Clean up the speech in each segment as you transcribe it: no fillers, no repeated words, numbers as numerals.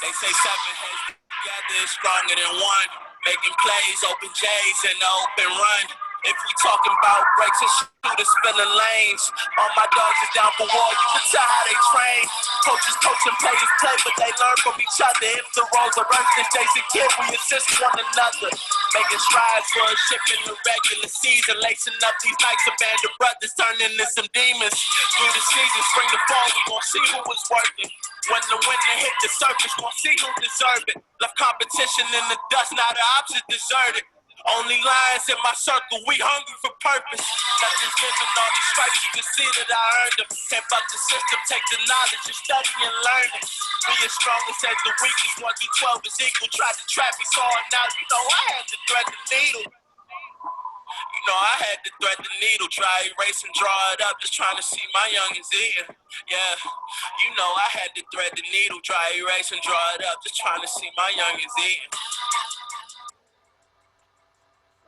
They say seven heads together is stronger than one. Making plays, open J's, and the open run. If we talking about breaks and shooters filling lanes, all my dogs is down for war. You can tell how they train. Coaches coach and players play, but they learn from each other. If the roles are earned and Jason Kidd, we assist one another. Making strides for a ship in the regular season. Lacing up these Knights of Band of Brothers, turning into some demons. Through the season, spring to fall, we gon' see who is working. When the winter hit the surface, gon' see who deserve it. Left competition in the dust, now the options deserted. Only lions in my circle, we hungry for purpose. Nothing's given all the stripes, you can see that I earned them. Can't fuck the system, take the knowledge and study and learn it. Be as strong as the weakest, 1 through 12 is equal. Tried to trap me, saw it now, you know I had to thread the needle. You know I had to thread the needle, try erase and draw it up, just trying to see my youngins eating. Yeah, you know I had to thread the needle, try erase and draw it up, just trying to see my youngins eating.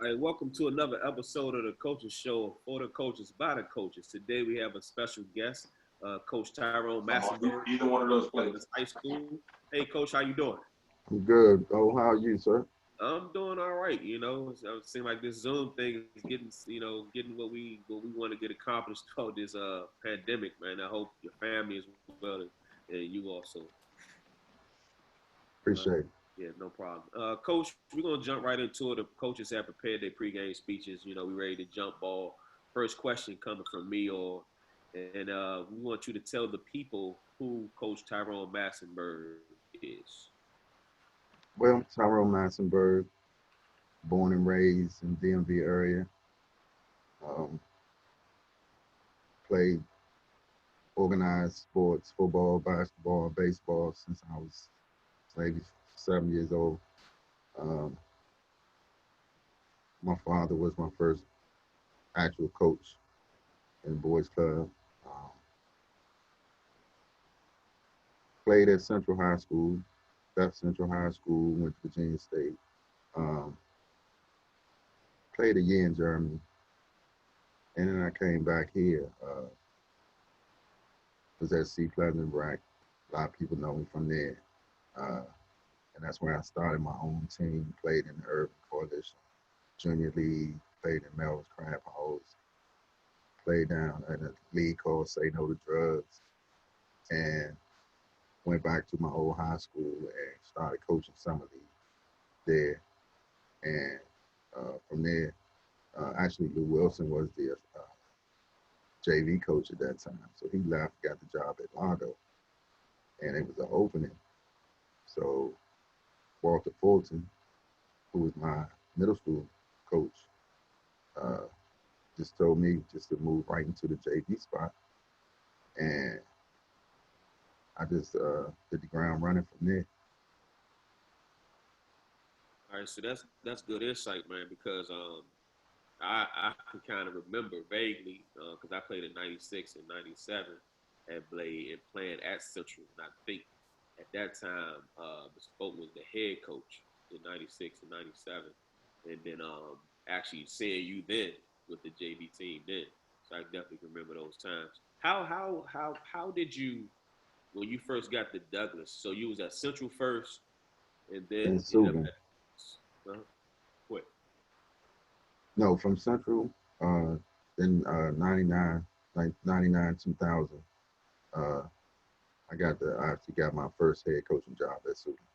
All right, welcome to another episode of the Coaches Show for the coaches by the coaches. Today we have a special guest, Coach Tyrone Massenburg. Either one of those places. High school. Hey, Coach, how you doing? I'm good. Oh, how are you, sir? I'm doing all right. You know, it seems like this Zoom thing is getting what we want to get accomplished throughout this pandemic, man. I hope your family is well and you also. Appreciate it. Yeah, no problem. Coach, we're going to jump right into it. The coaches have prepared their pregame speeches. You know, we're ready to jump ball. First question coming from me, and we want you to tell the people who Coach Tyrone Massenburg is. Well, Tyrone Massenburg, born and raised in DMV area. Played organized sports, football, basketball, baseball since I was maybe 7 years old. My father was my first actual coach in the boys club. Played at Central High School, left Central High School, went to Virginia State. Played a year in Germany. And then I came back here. Was at C. Pleasant Rack. A lot of people know me from there. And that's where I started my own team, played in the Urban Coalition, Junior League, played in Melrose Crab House, played down in a league called Say No to Drugs, and went back to my old high school and started coaching summer league there. And from there, actually Lou Wilson was the JV coach at that time. So he left, got the job at Largo, and it was an opening. So Walter Fulton, who was my middle school coach, just told me just to move right into the JV spot. And I just did the ground running from there. All right, so that's good insight, man, because I can kind of remember vaguely because I played in '96 and '97 and playing at Central, and I think at that time Mr. Fulton was the head coach in '96 and '97, and then actually seeing you then with the JV team then, so I definitely remember those times. How did you, when you first got to Douglas? So you was at Central first, and then what? No, from Central, then 99, 2000, I actually got my first head coaching job at Suitland.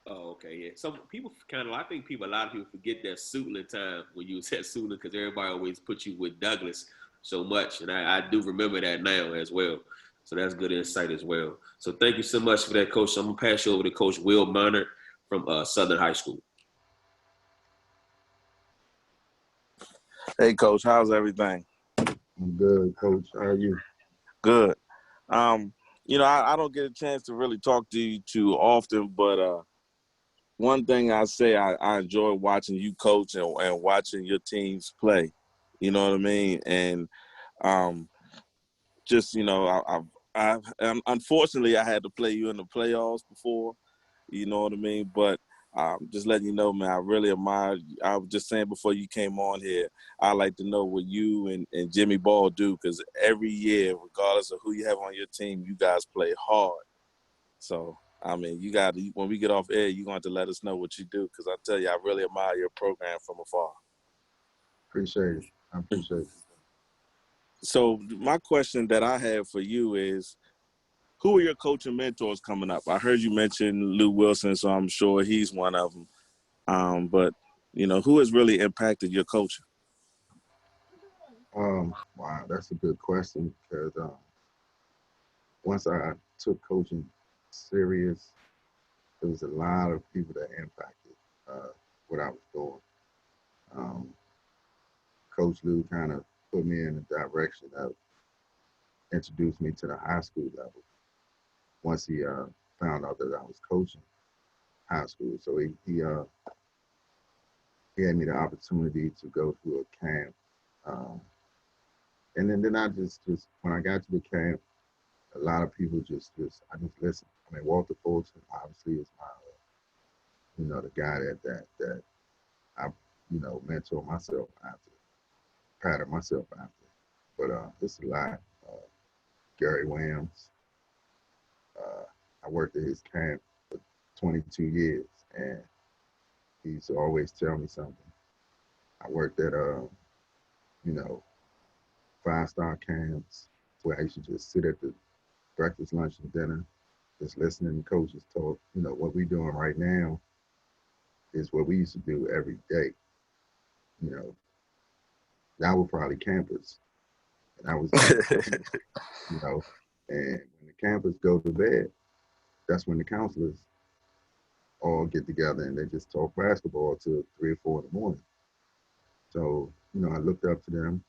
Oh, okay, yeah. Some people a lot of people forget that Suitland time when you was at Suitland because everybody always put you with Douglas so much, and I do remember that now as well. So that's good insight as well. So thank you so much for that, Coach. So I'm gonna pass you over to Coach Will Minor from Southern High School. Hey, Coach, how's everything? I'm good, Coach. How are you? Good. You know, I don't get a chance to really talk to you too often, but one thing I say, I enjoy watching you coach and watching your teams play. You know what I mean? And just, you know, unfortunately, I had to play you in the playoffs before. You know what I mean? But just letting you know, man, I really admire. I was just saying before you came on here, I like to know what you and Jimmy Ball do, because every year, regardless of who you have on your team, you guys play hard. So I mean, you got to, when we get off air, you're going to let us know what you do, because I tell you, I really admire your program from afar. Appreciate it. I appreciate it. So my question that I have for you is, who are your coaching mentors coming up? I heard you mention Lou Wilson, so I'm sure he's one of them. But, you know, who has really impacted your coaching? Wow, that's a good question, because once I took coaching serious, there was a lot of people that impacted what I was doing. Um, Coach Lou kind of put me in the direction of introduced me to the high school level. Once he found out that I was coaching high school, so he had me the opportunity to go through a camp, and then I just when I got to the camp, a lot of people I just listened. I mean, Walter Fulton obviously is my the guy that I mentor myself after, pattern myself after. But it's a lot. Gary Williams. I worked at his camp for 22 years, and he used to always tell me something. I worked at 5-star camps where I used to just sit at the breakfast, lunch, and dinner, just listening to coaches talk. What we're doing right now is what we used to do every day. Now we're probably campers, and I was, and when the campers go to bed, that's when the counselors all get together and they just talk basketball till 3 or 4 in the morning. So, I looked up to them.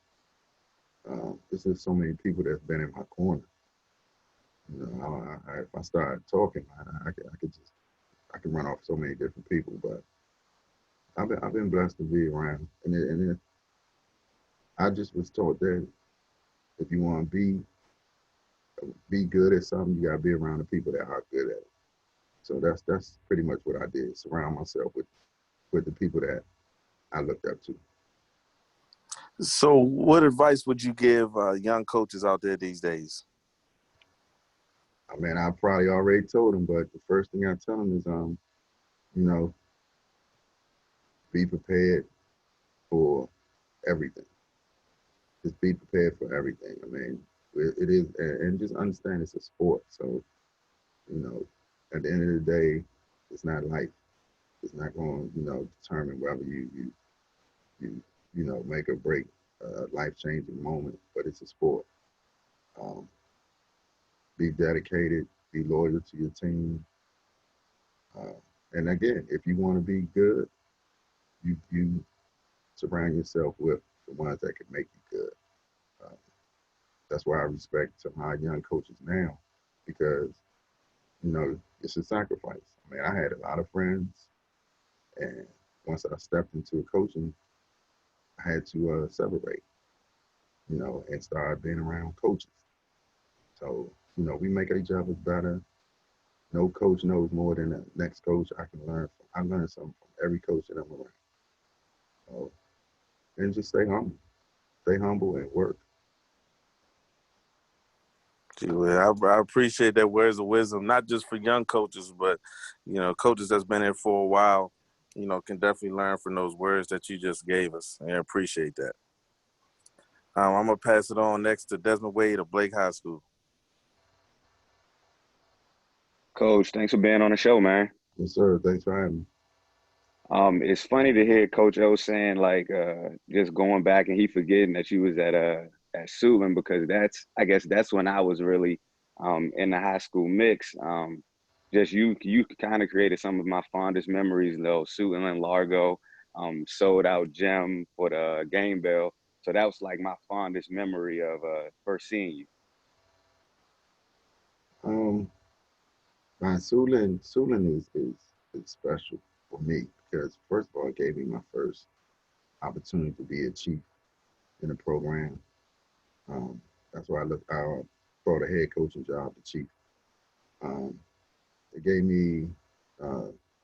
There's just so many people that's been in my corner. If I start talking, I can run off so many different people, but I've been blessed to be around, and I just was taught that if you want to be good at something, you gotta be around the people that are good at it. So that's pretty much what I did. Surround myself with the people that I looked up to. So what advice would you give young coaches out there these days? I mean, I probably already told them, but the first thing I tell them is, be prepared for everything. Just be prepared for everything. I mean, it is, and just understand it's a sport. So, at the end of the day, it's not life. It's not going to, determine whether you make or break a life-changing moment, but it's a sport. Be dedicated, be loyal to your team. And again, if you want to be good, you surround yourself with the ones that can make you good. That's why I respect some of our young coaches now, because, it's a sacrifice. I mean, I had a lot of friends, and once I stepped into coaching, I had to separate, and start being around coaches. So, we make each other better. No coach knows more than the next coach. I learn something from every coach that I'm around. So, and just stay humble. Stay humble and work. I appreciate that words of wisdom, not just for young coaches, but, coaches that's been here for a while, can definitely learn from those words that you just gave us. And I appreciate that. I'm going to pass it on next to Desmond Wade of Blake High School. Coach, thanks for being on the show, man. Yes, sir. Thanks for having me. It's funny to hear Coach O saying just going back and he forgetting that you was at Suitland, because I guess that's when I was really in the high school mix. Just you kind of created some of my fondest memories though. Suitland, Largo, sold out gym for the game bell. So that was like my fondest memory of first seeing you. Suitland is special for me because first of all, it gave me my first opportunity to be a chief in the program. That's why I brought a head coaching job to chief. It gave me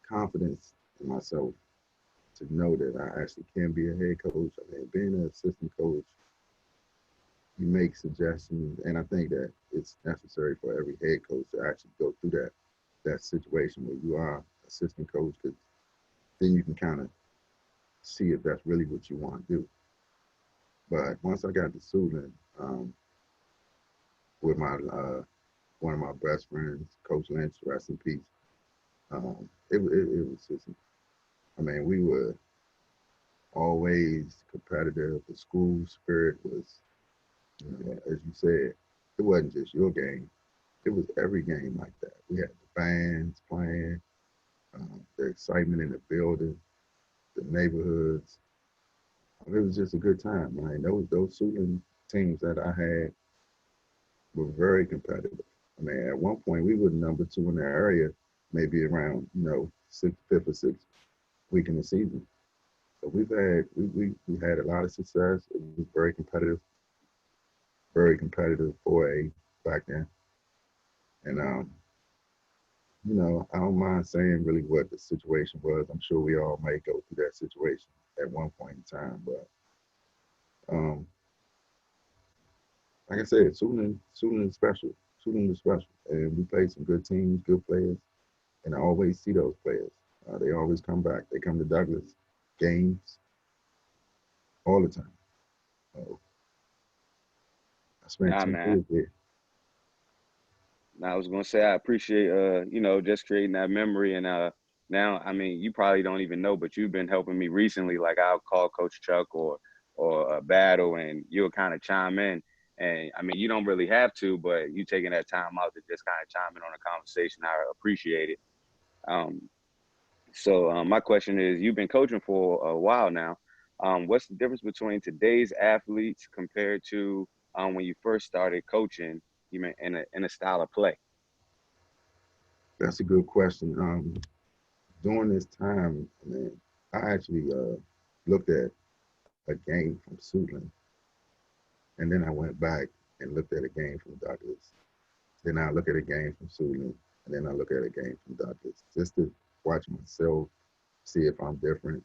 confidence in myself to know that I actually can be a head coach. I mean, being an assistant coach, you make suggestions, and I think that it's necessary for every head coach to actually go through that that situation where you are assistant coach, because then you can kind of see if that's really what you want to do. But once I got to Suitland, with my one of my best friends, Coach Lynch, rest in peace. It was just, I mean, we were always competitive. The school spirit was, you know, as you said, it wasn't just your game. It was every game like that. We had the bands playing, the excitement in the building, the neighborhoods. It was just a good time, man. Those Suitland teams that I had were very competitive. I mean, at one point we were number 2 in the area, maybe around, you know, fifth or sixth week in the season. So we had a lot of success. It was very competitive for a back then. And you know, I don't mind saying really what the situation was. I'm sure we all may go through that situation at one point in time, but like I said, Suitland is special. Suitland is special, and we played some good teams, good players, and I always see those players. They always come back. They come to Douglas games all the time. So I spent Nah, 2 man. years there. Now I was gonna say I appreciate you know, just creating that memory and now I mean you probably don't even know, but you've been helping me recently. Like I'll call Coach Chuck or a battle and you'll kind of chime in. And I mean you don't really have to, but you taking that time out to just kind of chime in on a conversation, I appreciate it. Um, so my question is, you've been coaching for a while now. What's the difference between today's athletes compared to when you first started coaching, you mean in a style of play? That's a good question. During this time, man, I actually looked at a game from Suitland, and then I went back and looked at a game from Douglas. Then I look at a game from Suitland, and then I look at a game from Douglas, just to watch myself, see if I'm different,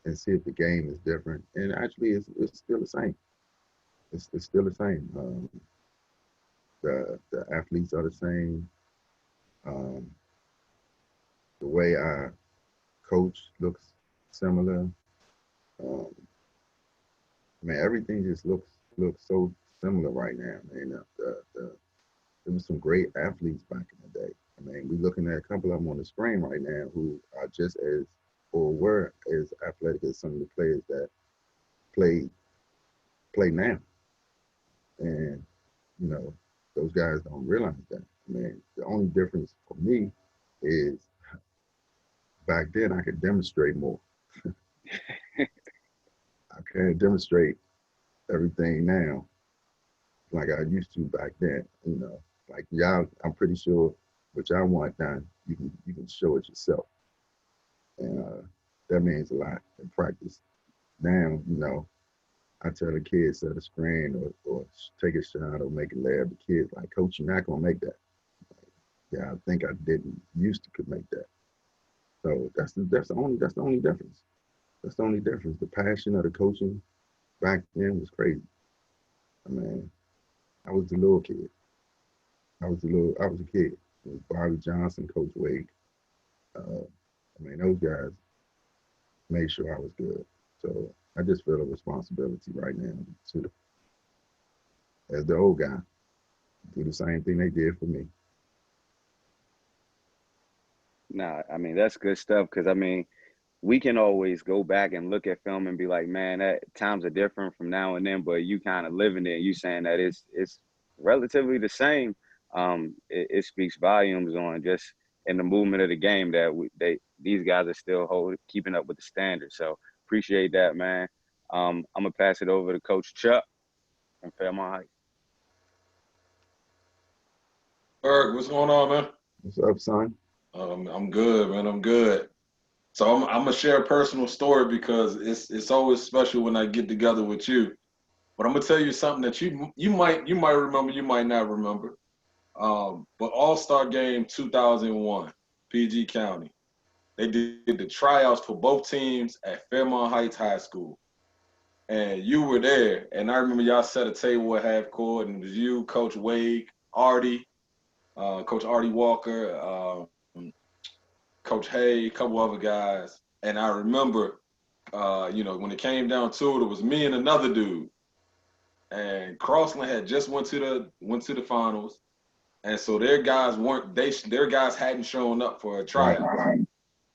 and see if the game is different. And actually, it's still the same. It's still the same. The athletes are the same. Um, the way I coach looks similar. Um, Man, everything just looks so similar right now, man. There was some great athletes back in the day. I mean, we're looking at a couple of them on the screen right now who are just as or were as athletic as some of the players that play play now. And you know, those guys don't realize that. I mean, the only difference for me is back then I could demonstrate more. I can't demonstrate everything now like I used to back then. You know, like y'all, I'm pretty sure what y'all want done, you can show it yourself, and that means a lot in practice. Now, you know, I tell the kids set a screen or take a shot or make a lab. The kids like, Coach, you're not gonna make that. Yeah, I think I didn't used to could make that. So that's the only difference. That's the only difference. The passion of the coaching back then was crazy. I mean, I was the little kid. I was a kid. It was Bobby Johnson, Coach Wade. I mean, those guys made sure I was good. So I just feel a responsibility right now to, as the old guy, do the same thing they did for me. Nah, I mean that's good stuff because I mean we can always go back and look at film and be like, man, that times are different from now and then. But you kind of living it, you saying that it's relatively the same. It speaks volumes on just in the movement of the game that these guys are still keeping up with the standards. So appreciate that, man. I'm gonna pass it over to Coach Chuck from Fairmont Heights. Berg, what's going on, man? What's up, son? I'm good, man. I'm good. So I'm gonna share a personal story because it's always special when I get together with you. But I'm gonna tell you something that you might remember, you might not remember. But All-Star Game 2001, PG County. They did the tryouts for both teams at Fairmont Heights High School, and you were there. And I remember y'all set a table at half court, and it was you, Coach Wade, Artie. Coach Artie Walker, Coach Hay, a couple other guys. And I remember, when it came down to it, it was me and another dude. And Crossland had just went to the finals, and so their guys hadn't shown up for a tryout.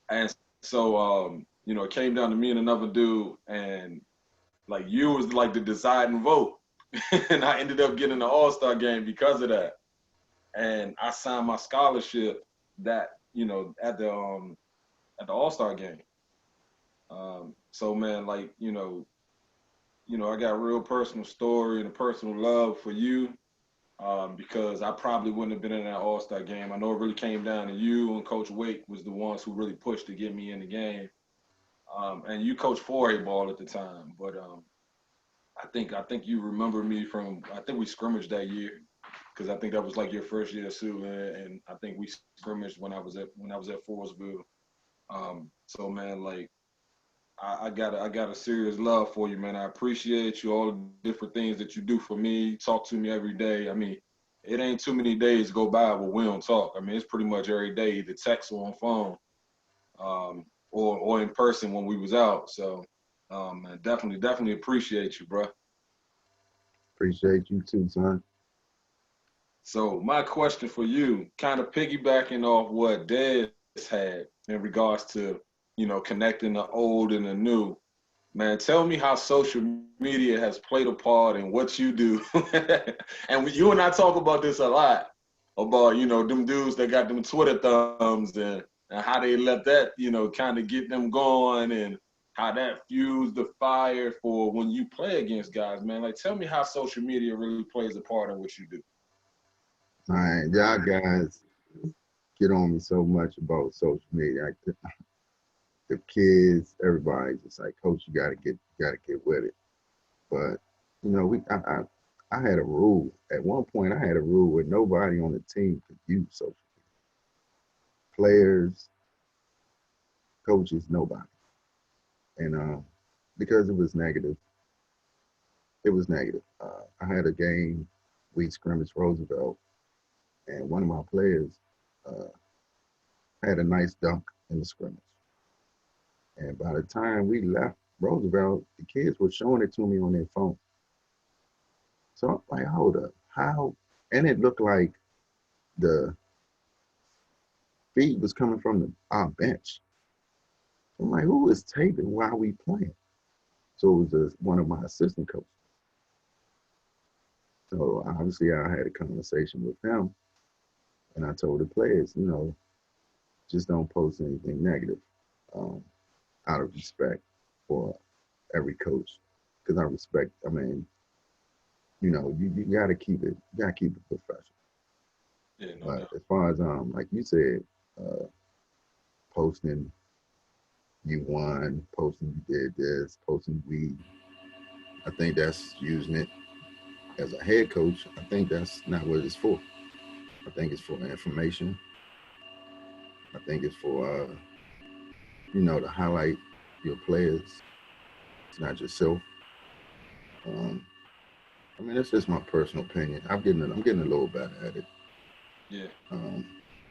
And so it came down to me and another dude, and like you was like the deciding vote. And I ended up getting the All-Star game because of that. And I signed my scholarship at the All-Star game. So man, I got a real personal story and a personal love for you, because I probably wouldn't have been in that All-Star game. I know it really came down to you and Coach Wake was the ones who really pushed to get me in the game. And you coached 4A ball at the time, but I think you remember me from, I think we scrimmaged that year, because I think that was like your first year at Sue, and I think we scrimmaged when I was at Forestville. So man, like I got a serious love for you, man. I appreciate you, all the different things that you do for me. Talk to me every day. I mean, it ain't too many days go by where we don't talk. I mean, it's pretty much every day, either text or on phone, or in person when we was out. So, man, definitely appreciate you, bro. Appreciate you too, son. So my question for you, kind of piggybacking off what Dez had in regards to, connecting the old and the new. Man, tell me how social media has played a part in what you do. And you and I talk about this a lot, about, them dudes that got them Twitter thumbs, and how they let that, kind of get them going, and how that fused the fire for when you play against guys, man. Like, tell me how social media really plays a part in what you do. All right, y'all guys get on me so much about social media. The kids, everybody's just like, Coach, you gotta get with it. But I had a rule. At one point, I had a rule where nobody on the team could use social media. Players, coaches, nobody. And because it was negative, I had a game, we scrimmaged Roosevelt, and one of my players had a nice dunk in the scrimmage. And by the time we left Roosevelt, the kids were showing it to me on their phone. So I'm like, hold up, how? And it looked like the feed was coming from our bench. I'm like, who is taping while we playing? So it was one of my assistant coaches. So obviously I had a conversation with him, and I told the players, just don't post anything negative, out of respect for every coach, because I respect. I mean, you gotta keep it professional. Yeah, no But doubt. as far as like you said, posting you won, posting you did this, posting I think that's using it as a head coach. I think that's not what it's for. I think it's for information. I think it's for to highlight your players. It's not yourself. I mean, that's just my personal opinion. I'm getting a little better at it. Yeah.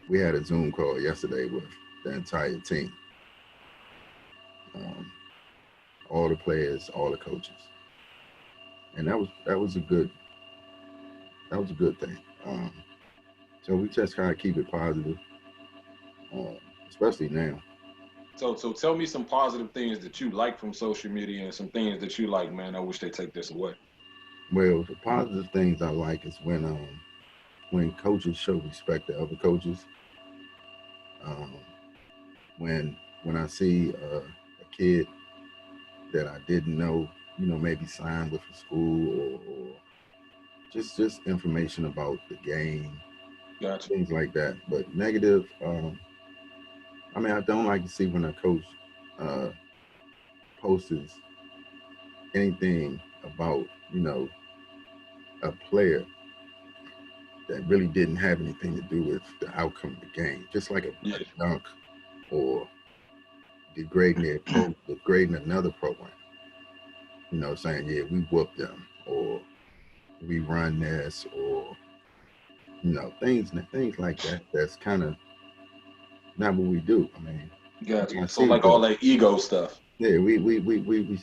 We had a Zoom call yesterday with the entire team, all the players, all the coaches, and that was a good thing. So we just gotta keep it positive, especially now. So tell me some positive things that you like from social media, and some things that you like, man, I wish they take this away. Well, the positive things I like is when coaches show respect to other coaches. Um, when I see a kid that I didn't know, maybe signed with a school, or just information about the game, Gotcha. things like that. But negative, I mean, I don't like to see when a coach posts anything about, a player that really didn't have anything to do with the outcome of the game. Just like a Yeah. dunk, or degrading another program. Saying, yeah, we whooped them, or we run this, or things like that. That's kind of not what we do. I mean, Gotcha. I So see, like all but that ego stuff. yeah, we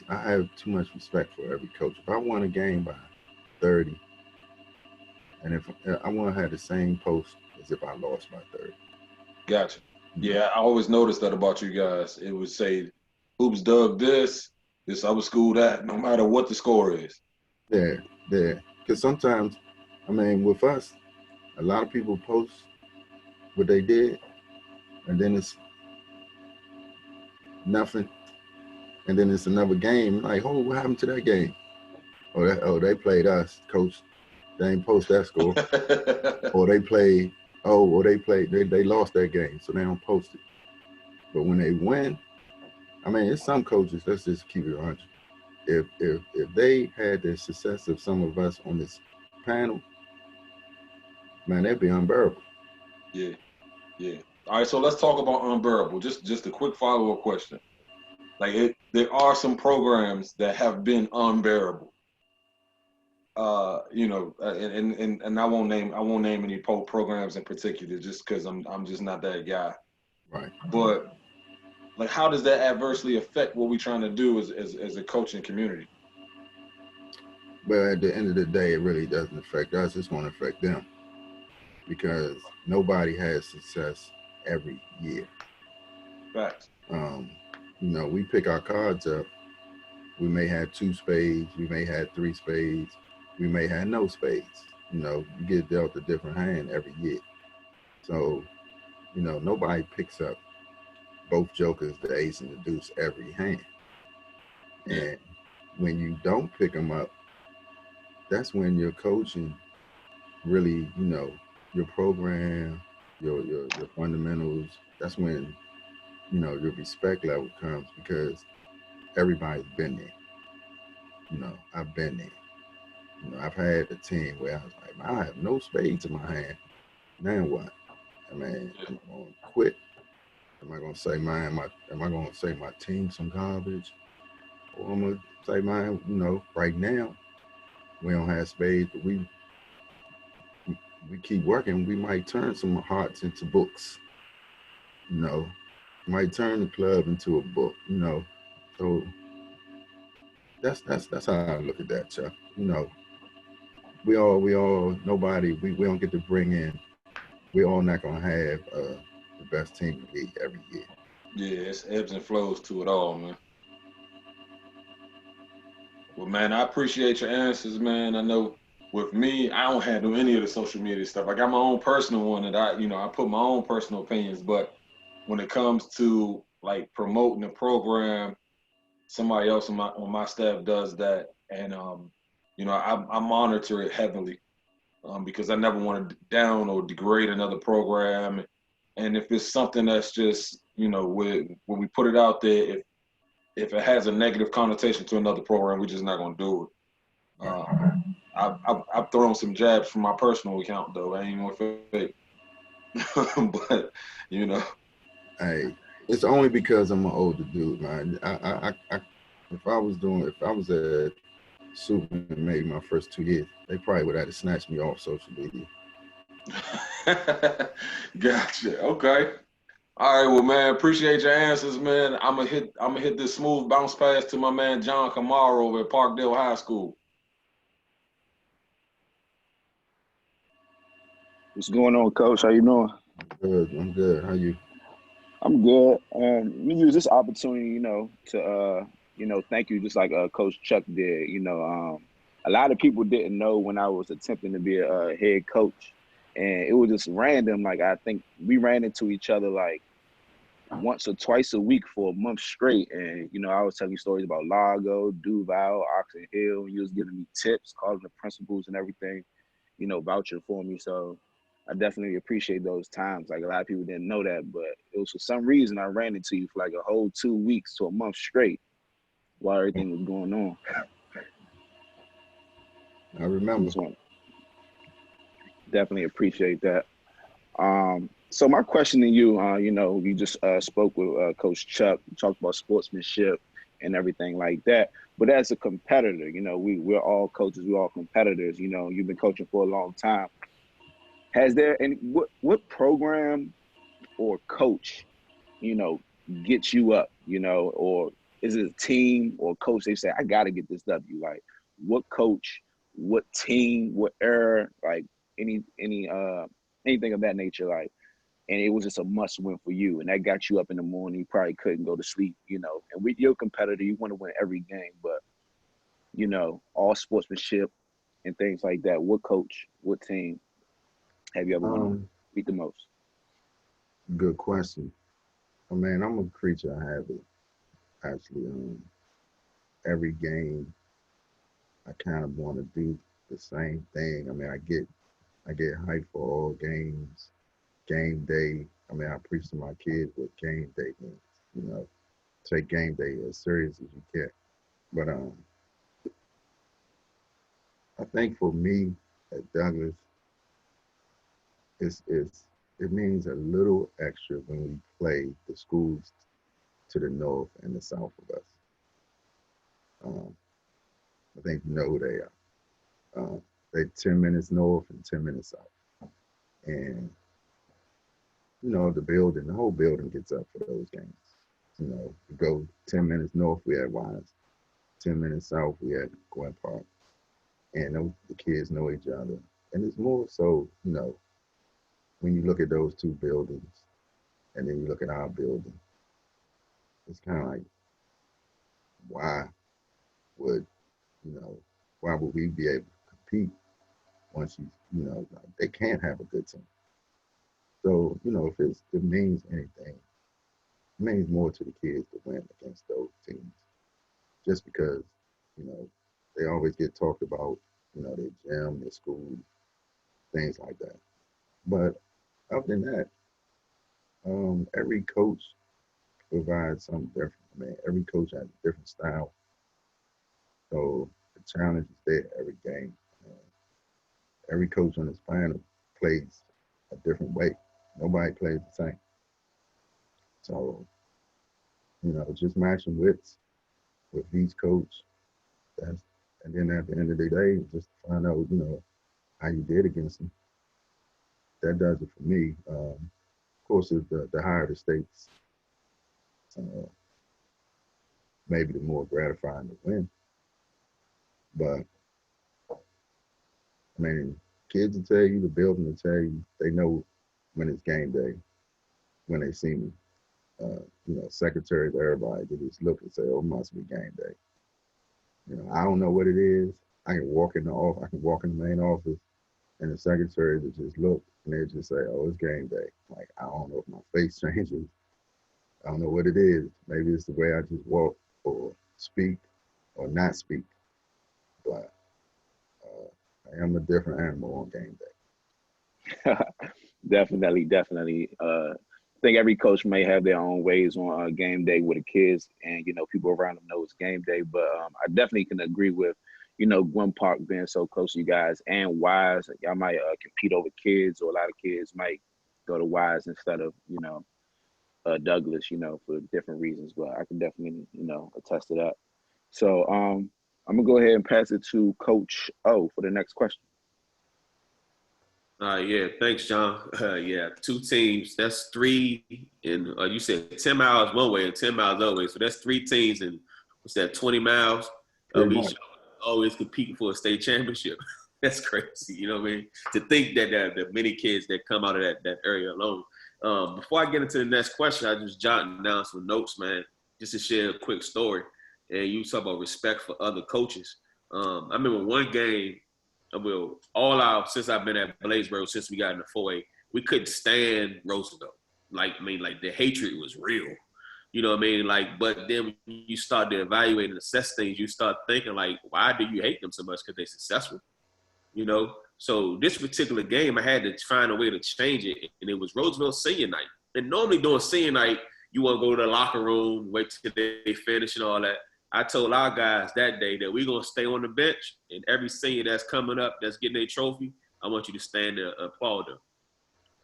I have too much respect for every coach. If I won a game by 30, and if I want to have the same post as if I lost by 30. Gotcha. Yeah, I always noticed that about you guys. It would say, "Hoops dug this other school that," no matter what the score is. Yeah, yeah. Because sometimes, I mean, with us, a lot of people post what they did, and then it's nothing, and then it's another game. Like, oh, what happened to that game? Oh, they played us, coach. They ain't post that score. Or they played. They lost that game, so they don't post it. But when they win, I mean, it's some coaches. Let's just keep it 100. If they had the success of some of us on this panel, man, that'd be unbearable. Yeah, yeah. All right, so let's talk about unbearable. Just a quick follow-up question. Like there are some programs that have been unbearable. And I won't name any programs in particular just because I'm just not that guy. Right. But like, how does that adversely affect what we're trying to do as a coaching community? But at the end of the day, it really doesn't affect us. It's going to affect them because nobody has success every year. Facts. We pick our cards up. We may have 2 spades. We may have 3 spades. We may have no spades. You get dealt a different hand every year. So, nobody picks up both jokers, the ace and the deuce, every hand. Yeah. And when you don't pick them up, that's when your coaching really, your program, your fundamentals, that's when, your respect level comes because everybody's been there. I've been there. I've had a team where I was like, man, I have no spades in my hand. Now what? I mean, am I going to quit? Am I going to say, am I going to say my team some garbage? Or I'm going to say, right now, we don't have spades, but we keep working. We might turn some hearts into books. Might turn the club into a book. So that's how I look at that, Chuck. We don't get to bring in. We're all not gonna have the best team in the league every year. Yeah, it's ebbs and flows to it all, man. Well, man, I appreciate your answers, man. I know with me, I don't handle any of the social media stuff. I got my own personal one that I put my own personal opinions. But when it comes to like promoting a program, somebody else on my staff does that, and I monitor it heavily because I never want to down or degrade another program. And if it's something that's just when we put it out there, if it has a negative connotation to another program, we're just not going to do it. I've thrown some jabs from my personal account though. I ain't gonna fake, but Hey, it's only because I'm an older dude, man. If I was at Super maybe my first 2 years, they probably would have to snatch me off social media. Gotcha. Okay. All right. Well, man, appreciate your answers, man. I'm gonna hit this smooth bounce pass to my man John Kamara over at Parkdale High School. What's going on, Coach? How you doing? I'm good. How you? I'm good. Let me use this opportunity, to thank you, just like Coach Chuck did. A lot of people didn't know when I was attempting to be a head coach, and it was just random. Like, I think we ran into each other like once or twice a week for a month straight, and I was telling you stories about Largo, Duval, Oxon Hill, and you was giving me tips, calling the principals and everything, vouching for me. So I definitely appreciate those times. Like, a lot of people didn't know that, but it was for some reason I ran into you for like a whole 2 weeks to a month straight while everything was going on. I remember. Definitely appreciate that. So my question to you, you just spoke with Coach Chuck, talked about sportsmanship and everything like that. But as a competitor, we're all coaches, we're all competitors. You've been coaching for a long time. Has there any what program or coach, gets you up, or is it a team or coach? They say, I got to get this W. Like, what coach, what team, what era, like anything of that nature, like, and it was just a must win for you, and that got you up in the morning. You probably couldn't go to sleep, and with your competitor, you want to win every game, but all sportsmanship and things like that. What coach, what team have you ever wanted to beat the most? Good question. Oh, man, I'm a creature of habit. Actually, every game, I kind of want to do the same thing. I mean, I get hyped for all games, game day. I mean, I preach to my kids what game day means. Take game day as serious as you can. But I think for me at Douglas, it means a little extra when we play the schools to the north and the south of us. I think you know who they are. They're 10 minutes north and 10 minutes south. And, the whole building gets up for those games. We go 10 minutes north, we had Wise. 10 minutes south, we had Gwen Park. And the kids know each other. And it's more so, when you look at those two buildings and then you look at our building, it's kind of like, why would we be able to compete once like they can't have a good team? So, if it means anything, it means more to the kids to win against those teams. Just because, they always get talked about, their gym, their school, things like that. But other than that, every coach provides something different. I mean, every coach has a different style. So the challenge is there every game. Every coach on this planet plays a different way. Nobody plays the same. So, just matching wits with each coach. And then at the end of the day, just find out, how you did against them. That does it for me. Of course, the higher the stakes, maybe the more gratifying to win. But, I mean, kids will tell you, the building will tell you, they know when it's game day, when they see me. Secretaries, everybody, they just look and say, oh, it must be game day. I don't know what it is. I can walk in the main office, and the secretaries will just look, and they just say, oh, it's game day. Like, I don't know if my face changes. I don't know what it is. Maybe it's the way I just walk or speak or not speak. But I am a different animal on game day. Definitely. I think every coach may have their own ways on game day with the kids, and people around them know it's game day. But I definitely can agree with, Gwen Park being so close to you guys, and Wise. Y'all might compete over kids, or a lot of kids might go to Wise instead of Douglas, for different reasons. But I can definitely attest to that. So I'm gonna go ahead and pass it to Coach O for the next question. Yeah, thanks, John. Yeah, 2 teams. That's 3, and you said 10 miles one way and 10 miles the other way. So that's 3 teams, and what's that, 20 miles of each always competing for a state championship. That's crazy, you know what I mean? To think that the many kids that come out of that area alone. Before I get into the next question, I just jotting down some notes, man, just to share a quick story. And you talk about respect for other coaches. I remember one game. Since I've been at Blaisdell, since we got in the 4A, we couldn't stand Roosevelt. Like the hatred was real. You know what I mean? But then when you start to evaluate and assess things, you start thinking, why do you hate them so much? Because they're successful. So this particular game, I had to find a way to change it, and it was Roosevelt senior night. And normally during senior night, you want to go to the locker room, wait till they finish and all that. I told our guys that day that we're going to stay on the bench, and every senior that's coming up that's getting a trophy, I want you to stand there and applaud them.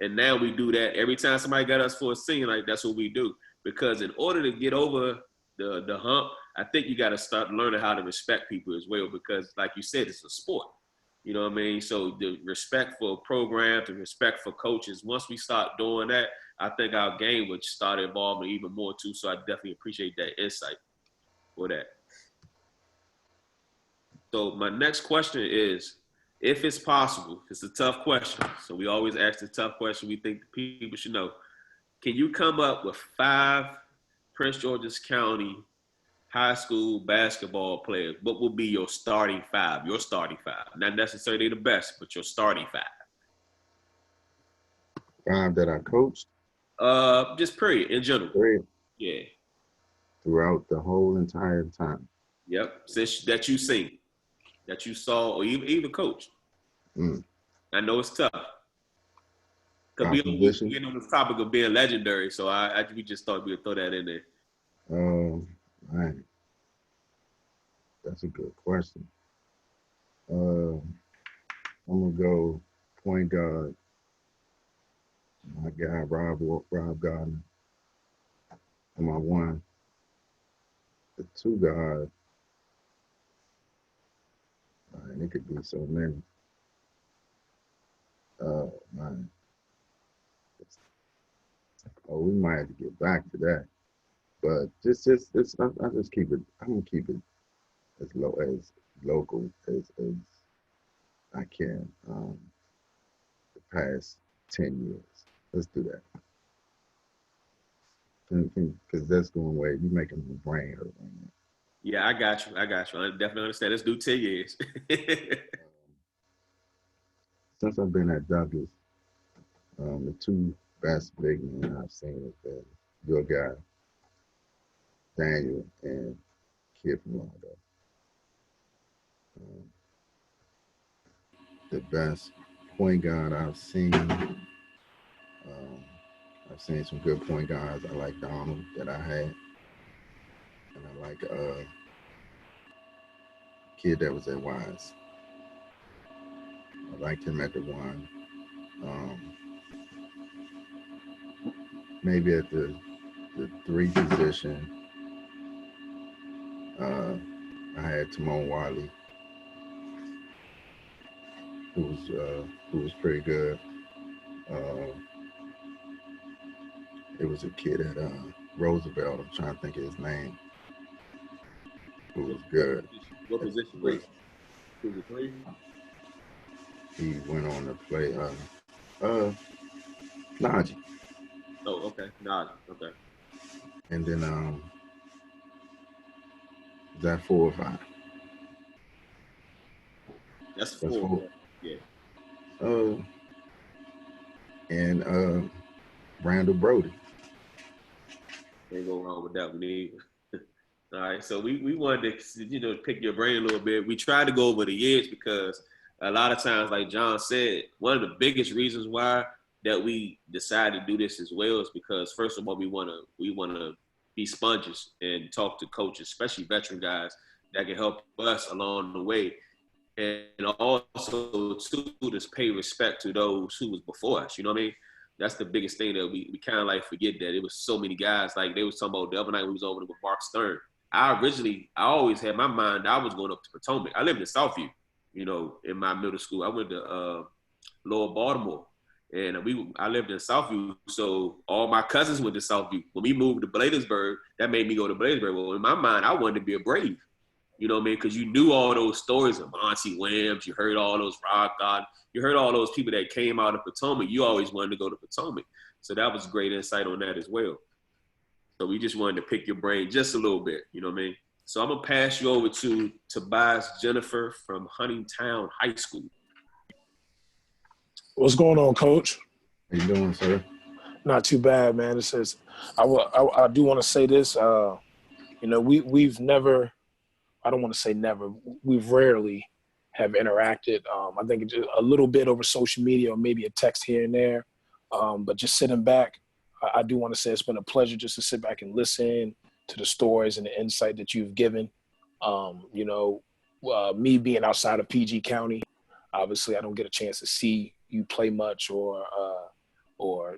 And now we do that. Every time somebody got us for a senior night, that's what we do. Because in order to get over the hump, I think you got to start learning how to respect people as well, because like you said, it's a sport. You know what I mean? So the respect for programs, the respect for coaches, once we start doing that, I think our game would start evolving even more too. So I definitely appreciate that insight for that. So my next question is, if it's possible, it's a tough question. So we always ask the tough question we think the people should know. Can you come up with 5 Prince George's County high school basketball players? What will be your starting 5? Your starting 5. Not necessarily the best, but your starting 5. 5 that I coached. Just period, in general. Period. Yeah. Throughout the whole entire time. Yep. Since that you seen, that you saw, or even coached. I know it's tough. Because we get on this topic of being legendary, so we just thought we would throw that in there. Right. That's a good question. I'm gonna go point guard. My guy Rob Gardner. And my 1. The 2 guard. Man, it could be so many. Man. Oh, we might have to get back to that. But I just keep it. I'm gonna keep it as local as I can. The past 10 years. Let's do that. Because that's going way. You're making my brain hurt right now. Yeah, I got you. I definitely understand. Let's do 10 years. Since I've been at Douglas, the 2 best big men I've seen have been your guy, Daniel, and Kid from Rondo. The best point guard I've seen, I've seen some good point guards. I like Donald that I had. And I like kid that was at Wise. I liked him at the 1. Maybe at the 3 position, I had Timon Wiley, who was pretty good. It was a kid at Roosevelt. I'm trying to think of his name. Who was good. What position was he? 2 or 3? He went on to play Najee. Oh, okay. Najee. Okay. And then is that 4 or 5? That's 4. Yeah. And Randall Brody. Ain't go wrong with that one either. All right, so we wanted to, pick your brain a little bit. We tried to go over the years because a lot of times, like John said, one of the biggest reasons why that we decided to do this as well is because, first of all, we want to be sponges and talk to coaches, especially veteran guys that can help us along the way, and also to just pay respect to those who was before us. You know what I mean? That's the biggest thing that we kind of like forget, that it was so many guys. Like they was talking about the other night we was over there with Mark Stern. I always had my mind, I was going up to Potomac. I lived in Southview, in my middle school. I went to Lower Baltimore, and I lived in Southview. So all my cousins went to Southview. When we moved to Bladensburg, that made me go to Bladensburg. Well, in my mind, I wanted to be a Brave. You know what I mean? Because you knew all those stories of Monty Williams. You heard all those Rock God. You heard all those people that came out of Potomac. You always wanted to go to Potomac. So that was great insight on that as well. So we just wanted to pick your brain just a little bit. You know what I mean? So I'm going to pass you over to Tobias Jennifer from Huntingtown High School. What's going on, Coach? How you doing, sir? Not too bad, man. It says I do want to say this. We've never. I don't want to say never. We've rarely have interacted. I think it's a little bit over social media or maybe a text here and there. But just sitting back, I do want to say it's been a pleasure just to sit back and listen to the stories and the insight that you've given. Me being outside of PG County, obviously I don't get a chance to see you play much or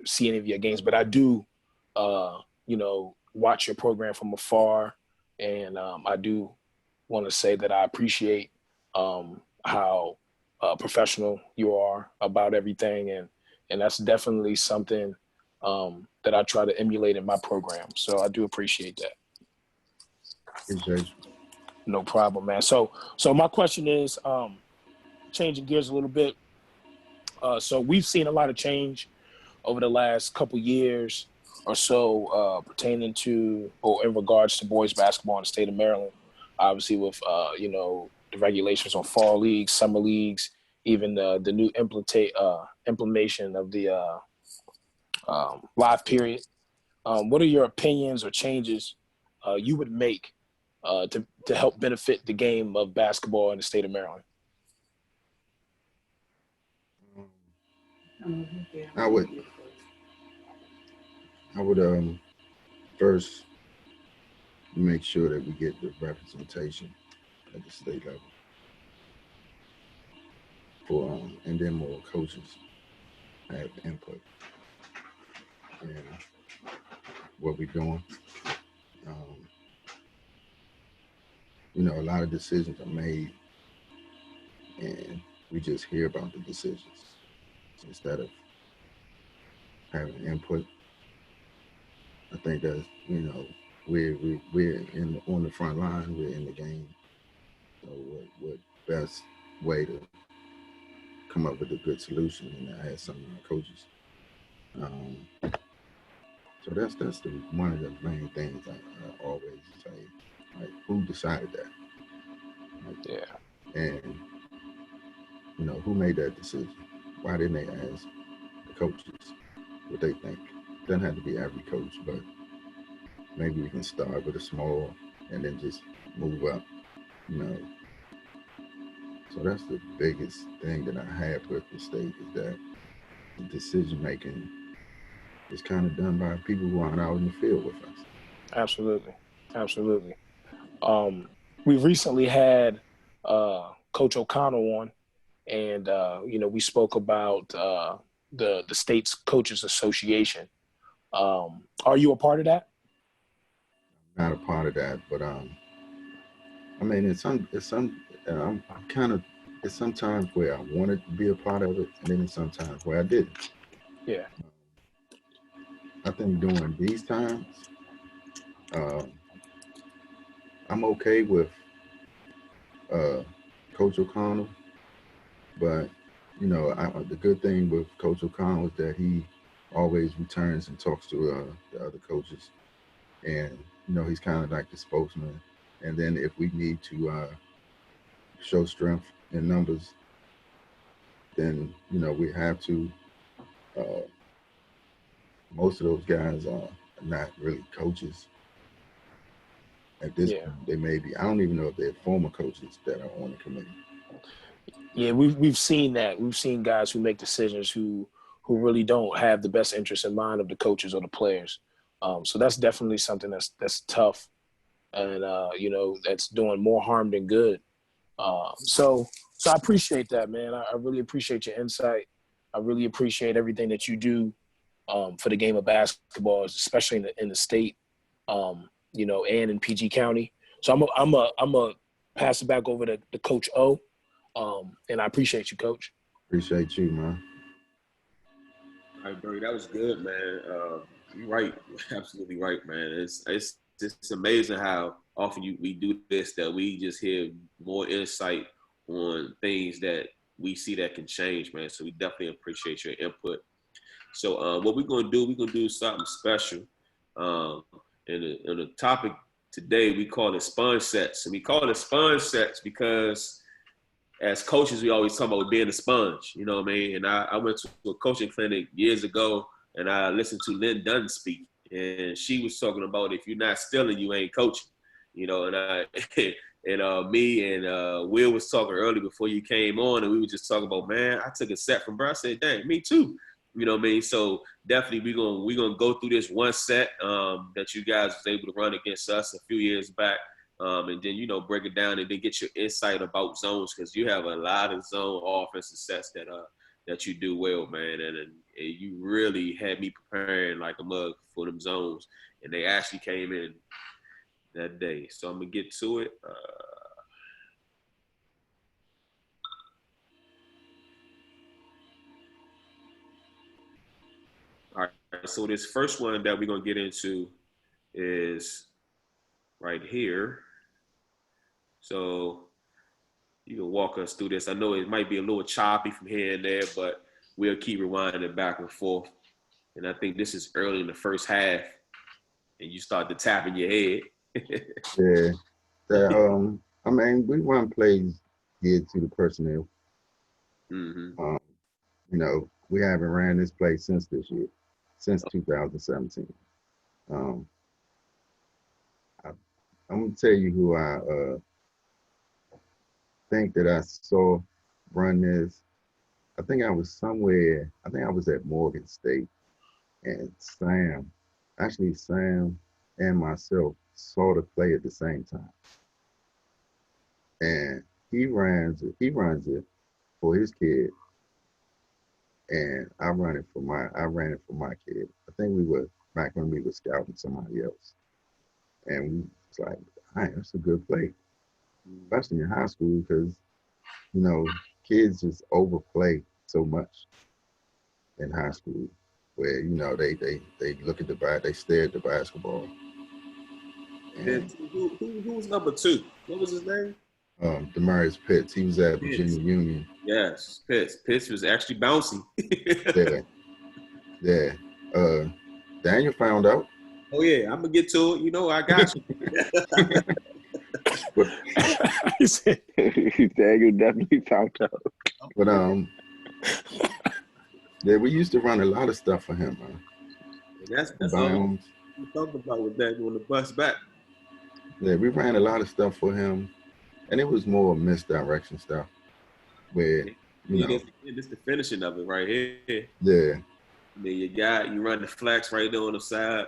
see any of your games, but I do, watch your program from afar, and I do want to say that I appreciate how professional you are about everything, and that's definitely something that I try to emulate in my program. So I do appreciate that. Appreciate you. No problem, man. So my question is, changing gears a little bit. So we've seen a lot of change over the last couple years or so pertaining to or in regards to boys basketball in the state of Maryland. Obviously, with the regulations on fall leagues, summer leagues, even the new implementation of the live period. What are your opinions or changes you would make to help benefit the game of basketball in the state of Maryland? I would first make sure that we get the representation at the state level for and then more coaches have input in what we're doing. A lot of decisions are made and we just hear about the decisions instead of having input. I think that we're on the front line. We're in the game. So what best way to come up with a good solution and to ask some of our coaches. So that's one of the main things I always say. Like, who decided that? And who made that decision? Why didn't they ask the coaches what they think? Doesn't have to be every coach, but maybe we can start with a small and then just move up. So that's the biggest thing that I have with the state is that the decision making is kind of done by people who aren't out in the field with us. Absolutely. We recently had Coach O'Connell on, and we spoke about the state's coaches association. Are you a part of that? Not a part of that, but it's sometimes where I wanted to be a part of it, and then it's sometimes where I didn't. Yeah. I think during these times, I'm okay with Coach O'Connell, but the good thing with Coach O'Connell is that he always returns and talks to the other coaches, and he's kind of like the spokesman. And then if we need to show strength in numbers, then we have to. Most of those guys are not really coaches at this point. They may be. I don't even know if they're former coaches that are on the committee. Yeah, we've seen that. We've seen guys who make decisions who really don't have the best interest in mind of the coaches or the players. So that's definitely something that's tough, and that's doing more harm than good. So I appreciate that, man. I really appreciate your insight. I really appreciate everything that you do for the game of basketball, especially in the state, and in PG County. So I'm a pass it back over to Coach O. And I appreciate you, Coach. Appreciate you, man. All right, Bernie, that was good, man. You're right. You're absolutely right, man. It's amazing how often we do this, that we just hear more insight on things that we see that can change, man. So we definitely appreciate your input. So what we're going to do something special. And the topic today, we call it sponge sets. And we call it sponge sets because as coaches, we always talk about being a sponge, you know what I mean? And I went to a coaching clinic years ago, and I listened to Lynn Dunn speak, and she was talking about if you're not stealing, you ain't coaching, and me and Will was talking early before you came on, and we were just talking about, man, I took a set from bro. I said, dang, me too. You know what I mean? So definitely we're gonna go through this one set that you guys was able to run against us a few years back. And then, break it down and then get your insight about zones, because you have a lot of zone offensive sets that you do well, man. And you really had me preparing like a mug for them zones. And they actually came in that day. So I'm going to get to it. All right. So this first one that we're gonna get into is right here. So you can walk us through this. I know it might be a little choppy from here and there, but we'll keep rewinding it back and forth. And I think this is early in the first half, and you start to tap in your head. Yeah. I mean, we run plays geared to the personnel. Mm-hmm. You know, we haven't ran this play since this year, since 2017. Um, I'm gonna tell you who I think that I saw run this. I think I was somewhere. I think I was at Morgan State, and Sam and myself saw the play at the same time, and he runs it. He runs it for his kid, and I ran it for my kid. I think we were back when we were scouting somebody else, and we was like, "Hey, that's a good play," especially in high school because you know kids just overplay so much in high school, where you know they look at they stare at the basketball. And Who was number 2? What was his name? Demarius Pitts, he was at Pitts. Virginia Union. Yes, Pitts. Pitts was actually bouncy. Yeah. Daniel found out. Oh yeah, I'm gonna get to it. You know, I got you. He said, Daniel definitely found out. But yeah, we used to run a lot of stuff for him. That's all we talked about with that on the bus back. Yeah, we ran a lot of stuff for him, and it was more misdirection stuff. Where this the finishing of it right here. Yeah. I mean, you run the flex right there on the side,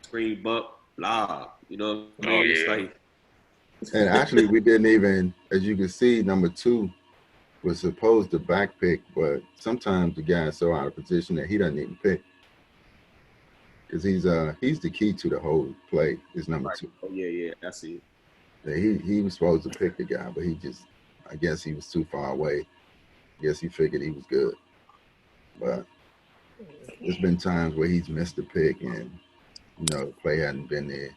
screen bump, blah. You know what I mean? It's like. And actually, we didn't even, as you can see, number 2 was supposed to back pick, but sometimes the guy's so out of position that he doesn't even pick. Because he's the key to the whole play, is number 2. Oh, yeah, I see it. Yeah, he was supposed to pick the guy, but I guess he was too far away. I guess he figured he was good. But there's been times where he's missed a pick and, the play hadn't been there.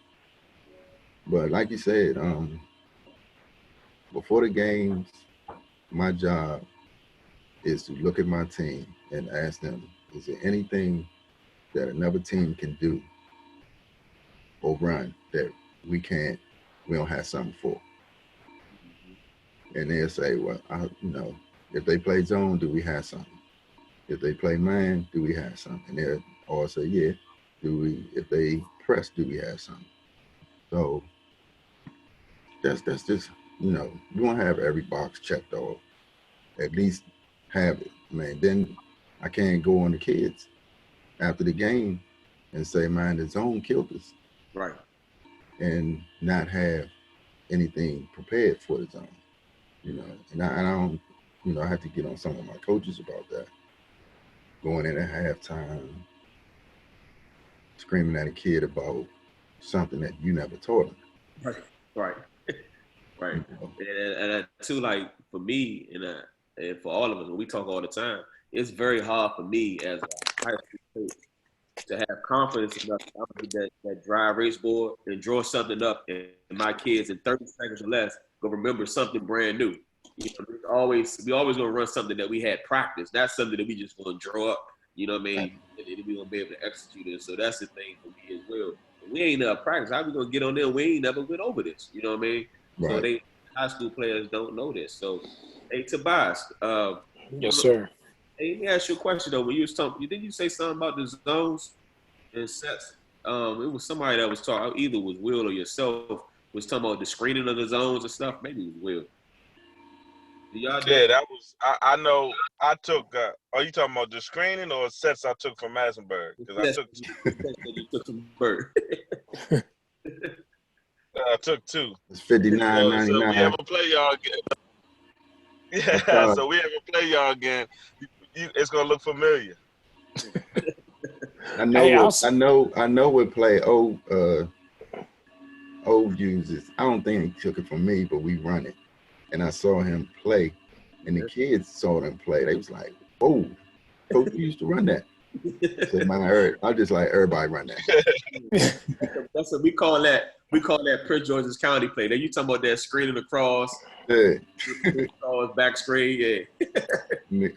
But like you said, before the games, my job is to look at my team and ask them, is there anything that another team can do or run that we don't have something for? And they'll say, well, if they play zone, do we have something? If they play man, do we have something? And they'll all say, yeah. If they press, do we have something? So that's just, you want to have every box checked off. At least have it. Man, then I can't go on the kids after the game and say, man, the zone killed us. Right. And not have anything prepared for the zone. And I don't, I have to get on some of my coaches about that. Going in at halftime, screaming at a kid about something that you never taught him. Right. And too, like for me and for all of us, when we talk all the time, it's very hard for me as a high school coach to have confidence enough to get that dry erase board and draw something up, and my kids in 30 seconds or less go remember something brand new. We always gonna run something that we had practiced, not something that we just gonna draw up. You know what I mean? And we gonna be able to execute it. So that's the thing for me as well. We ain't never practiced. How we gonna get on there? We ain't never went over this. You know what I mean? Right. So high school players don't know this. So, hey, Tobias. Yes, sir. Hey, let me ask you a question though. When you was talking, didn't you say something about the zones and sets? It was somebody that was talking. Either it was Will or yourself was talking about the screening of the zones and stuff. Maybe it was Will. Yeah, that was. I know. I took. Are you talking about the screening or sets I took from Massenburg? Because I took. You took from Bird. I took 2. It's $59.99. So we ever play y'all again? Yeah. So we ever play y'all again? It's gonna look familiar. I know what play O uses. I don't think he took it from me, but we run it. And I saw him play, and the kids saw them play. They was like, "Oh, Coach used to run that." So, man, I just like everybody run that. That's what we call that. We call that Prince George's County play. Now you talking about that screening across, Yeah. across back screen, yeah.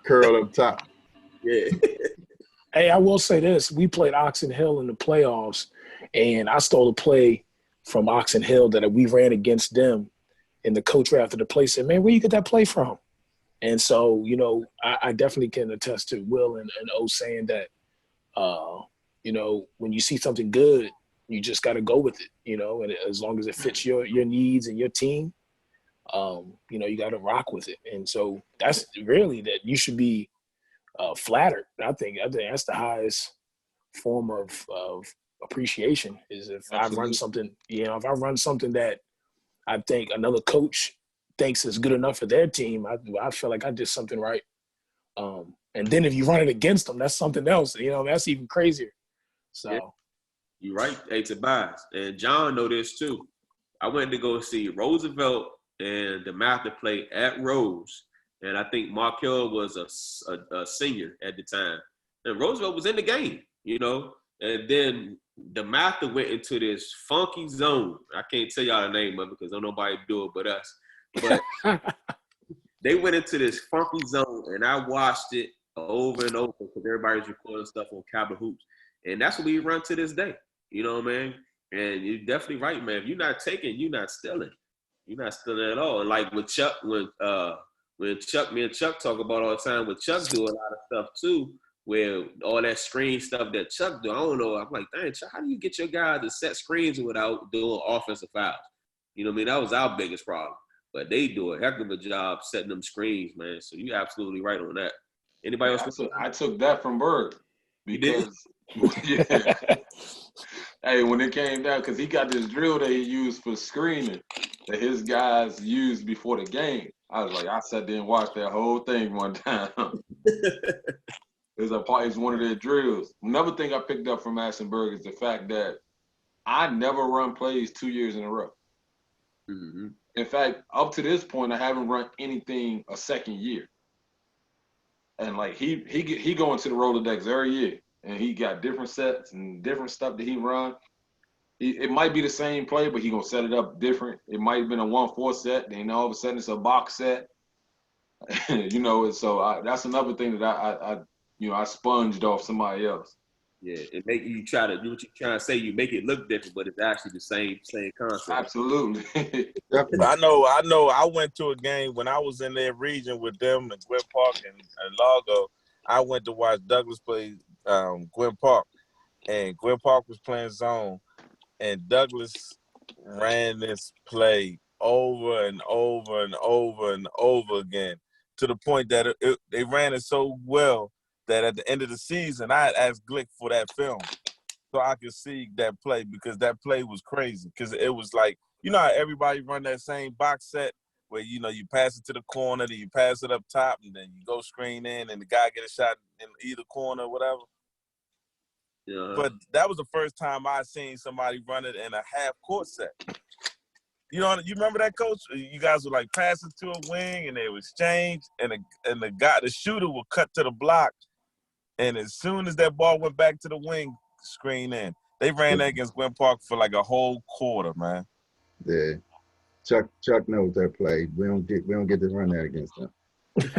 Curl up top. Yeah. Hey, I will say this. We played Oxon Hill in the playoffs, and I stole a play from Oxon Hill that we ran against them. And the coach after the play said, man, where you get that play from? And so, you know, I definitely can attest to Will and O saying that, you know, when you see something good, you just got to go with it, you know, and as long as it fits your needs and your team, you know, you got to rock with it. And so that's really that you should be flattered. I think that's the highest form of appreciation is if Absolutely. I run something, you know, if I run something that I think another coach thinks is good enough for their team, I feel like I did something right. And then if you run it against them, that's something else. You know, that's even crazier. So Yeah. You're right. Hey, Tobias. And John know this too. I went to go see Roosevelt and the Master play at Rose. And I think Markel was a senior at the time. And Roosevelt was in the game, you know. And then the Master went into this funky zone. I can't tell y'all the name of it because don't nobody do it but us. But they went into this funky zone, and I watched it over and over because everybody's recording stuff on Capitol Hoops. And that's what we run to this day. You know what I mean? And you're definitely right, man. If you're not taking, you're not stealing. You're not stealing at all. And like with Chuck, when Chuck, me and Chuck talk about all the time, with Chuck do a lot of stuff too, where all that screen stuff that Chuck do, I don't know. I'm like, dang, Chuck, how do you get your guy to set screens without doing offensive fouls? You know what I mean? That was our biggest problem. But they do a heck of a job setting them screens, man. So you're absolutely right on that. Anybody else? I took that from Berg because, yeah. Hey, when it came down, because he got this drill that he used for screening that his guys used before the game. I was like, I sat there and watched that whole thing one time. It's one of their drills. Another thing I picked up from Massenburg is the fact that I never run plays 2 years in a row. Mm-hmm. In fact, up to this point, I haven't run anything a second year. And like he go into the Rolodex every year, and he got different sets and different stuff that he run. It might be the same play, but he gonna set it up different. It might have been a 1-4 set, then all of a sudden it's a box set. You know, and so that's another thing that I sponged off somebody else. Yeah, it make you try to do what you're trying to say. You make it look different, but it's actually the same concept. Absolutely. I know. I went to a game when I was in their region with them in Gwynn Park and Largo. I went to watch Douglas play Gwynn Park, and Gwynn Park was playing zone, and Douglas ran this play over and over and over and over again to the point that they ran it so well that at the end of the season, I had asked Glick for that film so I could see that play because that play was crazy. Because it was like, you know how everybody run that same box set where, you know, you pass it to the corner, then you pass it up top, and then you go screen in, and the guy get a shot in either corner or whatever. Yeah. But that was the first time I seen somebody run it in a half-court set. You know, you remember that, Coach? You guys would like pass it to a wing, and they would exchange, and the shooter would cut to the block, and as soon as that ball went back to the wing, screen in. They ran that against Gwynn Park for like a whole quarter, man. Yeah, Chuck knows that play. We don't get to run that against them.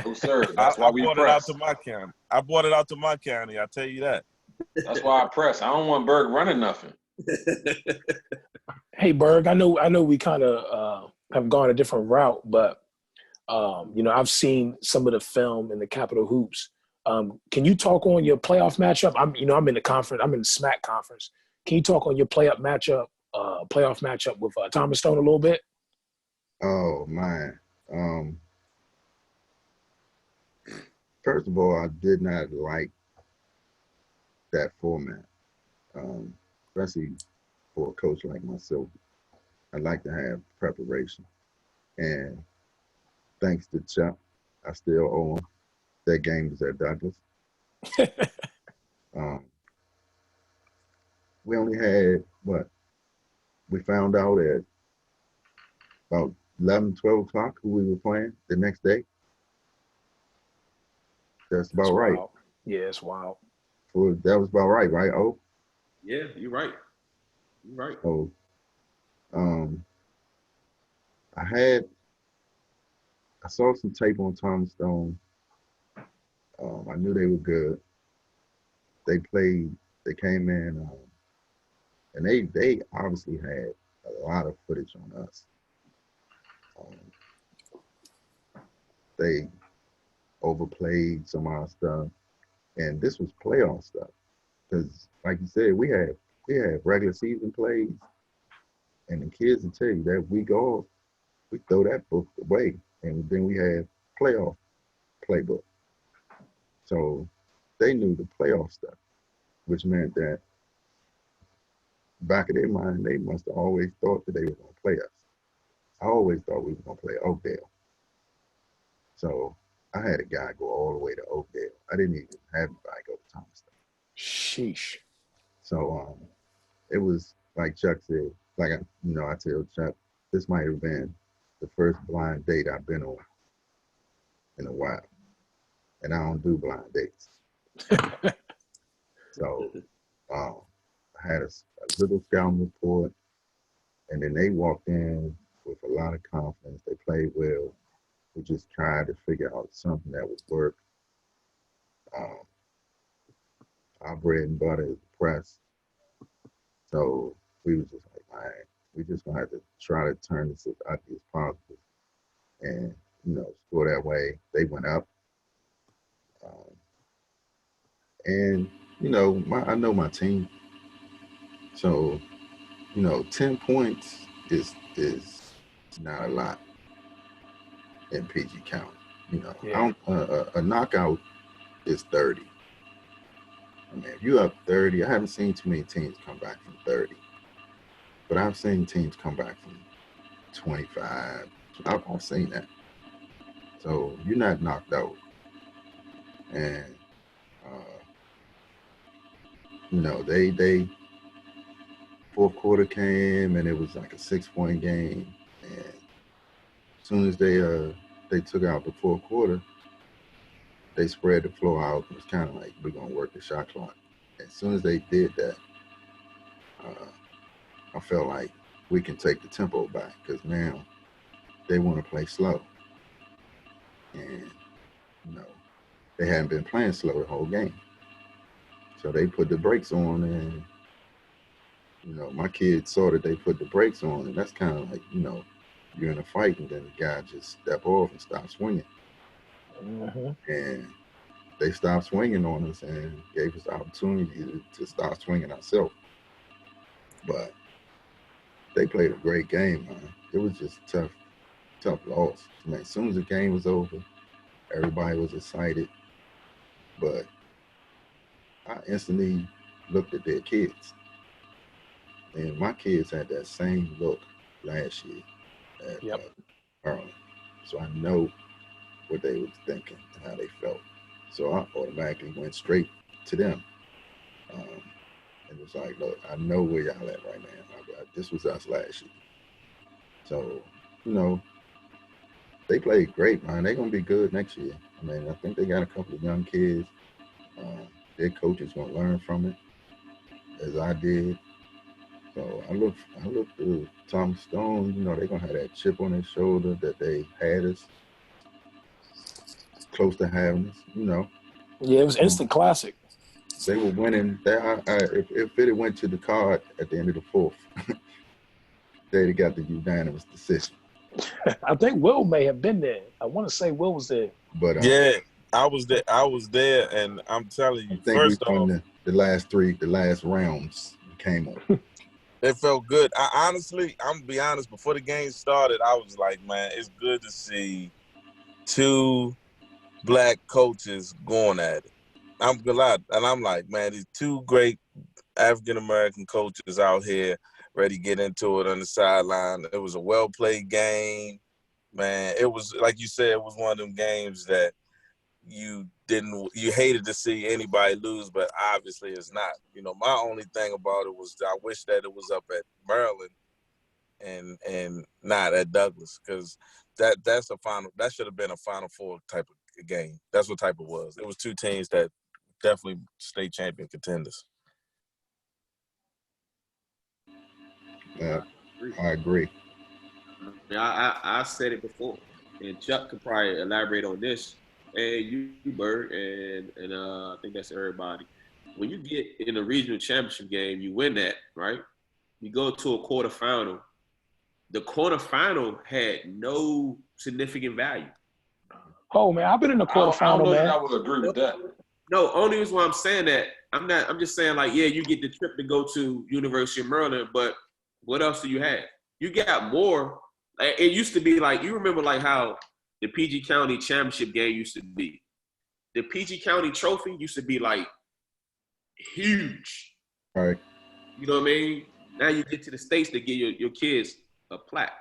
No, sir. That's why we brought press. it out to my county. I brought it out to my county. I tell you that. That's why I press. I don't want Berg running nothing. Hey, Berg, I know we kind of have gone a different route, but you know, I've seen some of the film in the Capitol Hoops. Can you talk on your playoff matchup? I'm in the conference. I'm in the SMAC conference. Can you talk on your playoff matchup with Thomas Stone a little bit? Oh man. First of all, I did not like that format, especially for a coach like myself. I like to have preparation, and thanks to Chuck, I still owe him. That game was at Douglas. We only had we found out at about 11, 12 o'clock who we were playing the next day. That's about right. Wild. Yeah, it's wild. that was about right? Oh, Yeah, you're right. You're right. so um, I saw some tape on Tom Stone. I knew they were good. They played. They came in, and they obviously had a lot of footage on us. Um, they overplayed some of our stuff, and this was playoff stuff. Because, like you said, we had regular season plays, and the kids will tell you that week off, we throw that book away, and then we had playoff playbook. So they knew the playoff stuff, which meant that back of their mind, they must have always thought that they were going to play us. I always thought we were going to play Oakdale. So I had a guy go all the way to Oakdale. I didn't even have anybody go to Thomaston. Sheesh. So it was like Chuck said, like I tell Chuck, this might have been the first blind date I've been on in a while. And I don't do blind dates. So I had a little scouting report, and then they walked in with a lot of confidence. They played well. We just tried to figure out something that would work. Our bread and butter is the press. So we was just like, all right, we just gonna have to try to turn this as ugly as possible, and score that way. They went up, and I know my team, so 10 points is not a lot in PG County. Yeah. A knockout is 30. I mean, if you up 30, I haven't seen too many teams come back from 30, but I've seen teams come back from 25. I've seen that. So you're not knocked out. And, they fourth quarter came and it was like a 6-point game. And as soon as they took out the fourth quarter, they spread the floor out. It was kind of like, we're going to work the shot clock. As soon as they did that, I felt like we can take the tempo back because now they want to play slow. And, they hadn't been playing slow the whole game. So they put the brakes on, and, my kids saw that they put the brakes on, and that's kind of like, you're in a fight and then the guy just step off and stop swinging. Mm-hmm. And they stopped swinging on us and gave us the opportunity to start swinging ourselves. But they played a great game, man. It was just tough loss. I mean, as soon as the game was over, everybody was excited. But I instantly looked at their kids. And my kids had that same look last year at Harlan. So I know what they were thinking and how they felt. So I automatically went straight to them. And it's like, look, I know where y'all at right now. This was us last year. So, they played great, man. They're going to be good next year. I mean, I think they got a couple of young kids. Their coach is going to learn from it, as I did. So I look to Tom Stone, they're going to have that chip on their shoulder that they had us close to having us, Yeah, it was instant classic. They were winning. If it had went to the card at the end of the fourth, they'd have got the unanimous decision. I think Will may have been there. I want to say Will was there. But yeah, I was there, and I'm telling you, I think first we off, won the last rounds came on. it felt good. I'm gonna be honest. Before the game started, I was like, man, it's good to see two black coaches going at it. I'm glad, and I'm like, man, these two great African American coaches out here ready to get into it on the sideline. It was a well played game, man. It was like you said, it was one of them games that you hated to see anybody lose, but obviously it's not. My only thing about it was I wish that it was up at Maryland and not at Douglas, because that should have been a Final Four type of game. That's what type it was. It was two teams that definitely state champion contenders. Yeah, I agree. I said it before, and Chuck could probably elaborate on this. And you, Bird, and I think that's everybody. When you get in a regional championship game, you win that, right? You go to a quarterfinal. The quarterfinal had no significant value. Oh man, I've been in the I don't quarterfinal, know that man. I would agree with that. No, only reason why I'm saying that, I'm just saying like, yeah, you get the trip to go to University of Maryland, but what else do you have? You got more. It used to be like, you remember like how the PG County championship game used to be. The PG County trophy used to be like huge. Right. You know what I mean? Now you get to the states to give your kids a plaque.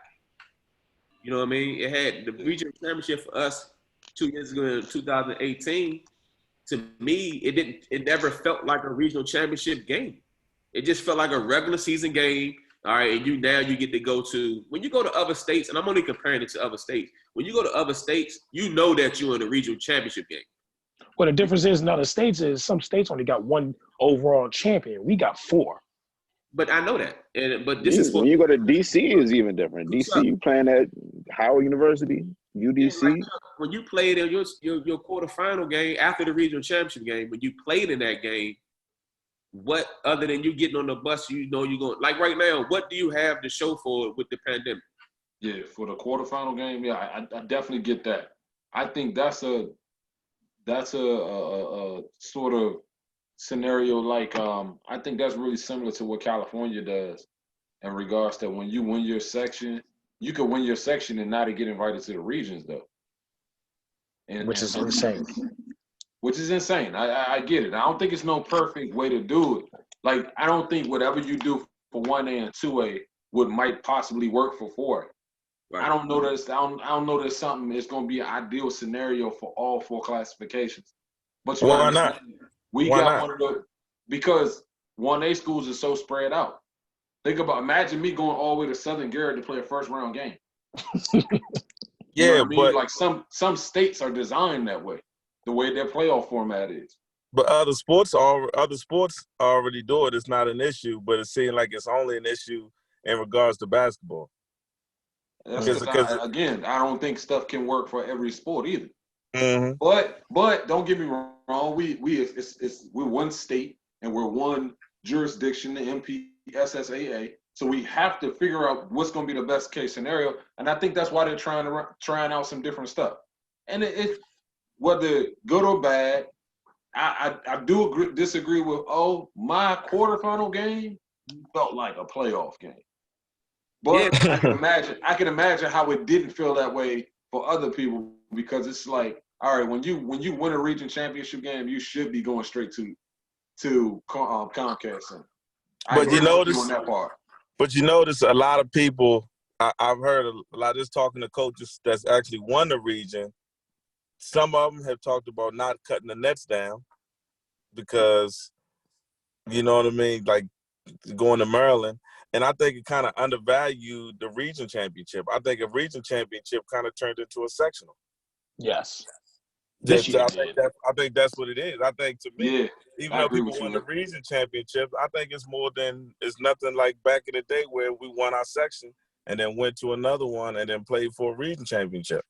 You know what I mean? It had the regional championship for us 2 years ago in 2018. To me, it never felt like a regional championship game. It just felt like a regular season game. All right, and you get to go to, when you go to other states, and I'm only comparing it to other states. When you go to other states, you know that you're in a regional championship game. Well, the difference is in other states is some states only got one overall champion. We got 4. But I know that. But this is for When you go to DC, is even different. DC, you playing at Howard University, UDC. when you played in your quarterfinal game after the regional championship game. When you played in that game, what other than you getting on the bus, you know you're going, like right now, what do you have to show for it with the pandemic? Yeah, for the quarterfinal game, yeah, I definitely get that. I think that's a sort of scenario like I think that's really similar to what California does in regards to when you win your section, you could win your section and not get invited to the regions though. Which is insane. Which is insane. I get it. I don't think it's no perfect way to do it. Like I don't think whatever you do for 1A and 2A might possibly work for 4A. Right. I don't know that something is going to be an ideal scenario for all 4 classifications. But why not? One of the, because 1A schools are so spread out. Imagine me going all the way to Southern Garrett to play a first round game. Yeah, know what I mean? But like some states are designed that way, the way their playoff format is. But other sports already do it. It's not an issue, but it seems like it's only an issue in regards to basketball. That's because I don't think stuff can work for every sport either. Mm-hmm. But don't get me wrong. We're one state and we're one jurisdiction, the MPSSAA. So we have to figure out what's going to be the best case scenario, and I think that's why they're trying out some different stuff. And it whether good or bad, I do disagree with. My quarterfinal game felt like a playoff game. But yeah. I can imagine how it didn't feel that way for other people, because it's like, all right, when you win a region championship game, you should be going straight to Comcast Center. But you notice on that part. But you notice a lot of people. I've heard a lot of this talking to coaches that's actually won the region. Some of them have talked about not cutting the nets down because, you know what I mean, like going to Maryland. And I think it kind of undervalued the region championship. I think a region championship kind of turned into a sectional. Yes. I think that's what it is. I think to me, yeah, even though people won the region championship, I think it's nothing like back in the day where we won our section and then went to another one and then played for a region championship.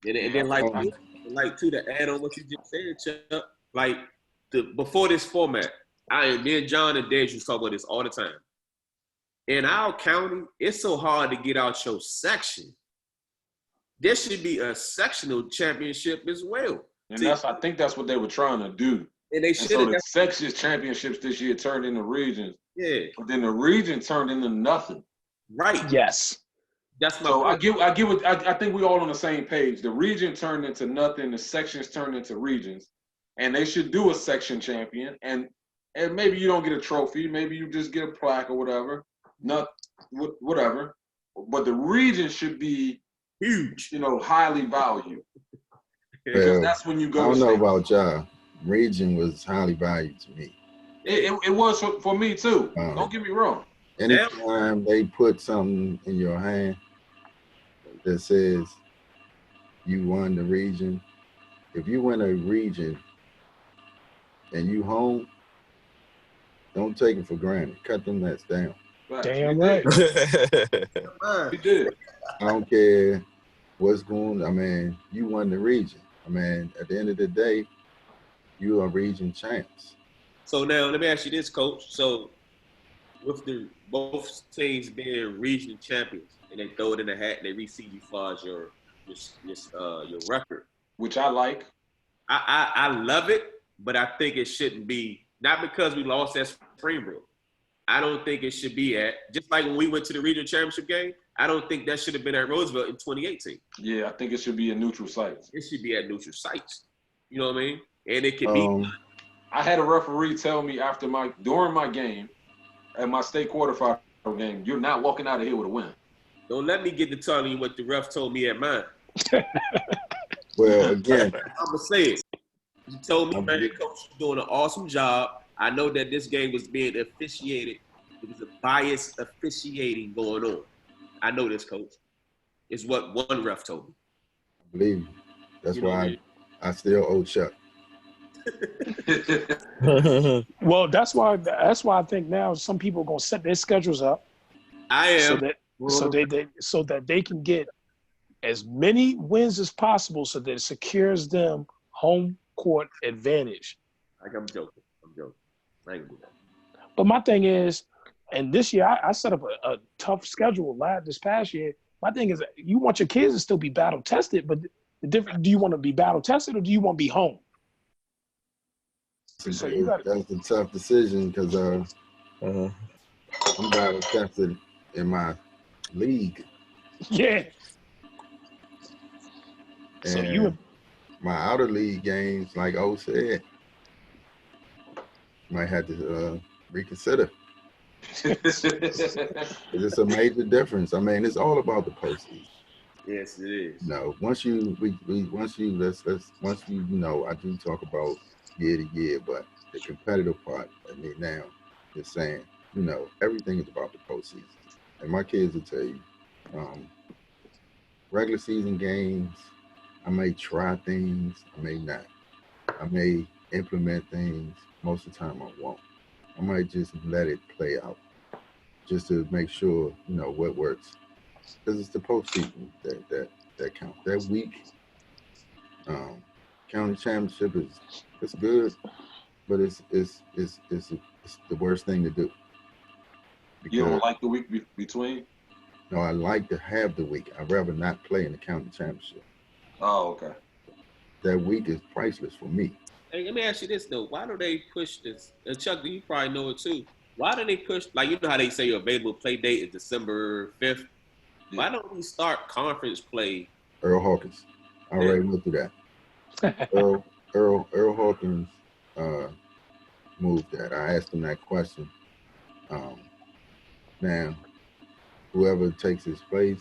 And then like too, to add on what you just said, Chuck, like before this format, me and John and Dej used to talk about this all the time. In our county, it's so hard to get out your section. There should be a sectional championship as well. And I think that's what they were trying to do. And they should have. So the sections championships this year turned into regions. Yeah. But then the region turned into nothing. Right. Yes. That's my point. I think we all on the same page. The region turned into nothing. The sections turned into regions. And they should do a section champion. And maybe you don't get a trophy. Maybe you just get a plaque or whatever. Whatever. But the region should be huge, highly valued. Because that's when you go. I don't know about y'all. Region was highly valued to me. It was for me too. Don't get me wrong. Anytime they put something in your hand that says you won the region, if you win a region, and you home, don't take it for granted. Cut them nets down. Damn right. We did. I don't care what's going on. I mean, you won the region. I mean, at the end of the day, you are region champs. So now let me ask you this, Coach. So with the both teams being region champions, and they throw it in the hat and they reseed you as far as your record, Which I like. I love it, but I think it shouldn't be, not because we lost at Springbrook. I don't think it should be at, just like when we went to the regional championship game, I don't think that should have been at Roosevelt in 2018. Yeah, I think it should be a neutral site. It should be at neutral sites. You know what I mean? And it could be. I had a referee tell me during my game, at my state quarterfinal game, you're not walking out of here with a win. Don't let me get to telling you what the ref told me at mine. Well, again, I'm going to say it. You told me, man, Coach, you're doing an awesome job. I know that this game was being officiated. There was a biased officiating going on. I know this, Coach. It's what one ref told me. I believe you. That's why I still owe Chuck. Well, that's why I think now some people are gonna set their schedules up. I am so that they can get as many wins as possible, so that it secures them home court advantage. Like I'm joking. I ain't gonna do that. But my thing is, and this year I set up a tough schedule this past year. My thing is, you want your kids to still be battle tested, but the difference, do you want to be battle tested or do you want to be home? So that's a tough decision because I'm battle tested in my league. Yeah. And So my outer league games, like O said, might have to reconsider. It's a major difference. I mean, it's all about the postseason. Yes, it is. No, once you I do talk about year to year, but the competitive part, I mean, now is saying, everything is about the postseason. And my kids will tell you, regular season games, I may try things, I may not. I may implement things. Most of the time I won't. I might just let it play out just to make sure, what works. Because it's the postseason that counts. That week, county championship it's good, but it's the worst thing to do. Because, you don't like the week between? No, I like to have the week. I'd rather not play in the county championship. Oh, okay. That week is priceless for me. Hey, let me ask you this though. Why do they push this? And Chuck, you probably know it too. Why do they push, like, you know how they say your available play date is December 5th? Why don't we start conference play? Earl Hawkins. I already went through that. Earl Hawkins moved that. I asked him that question. Now, whoever takes his place,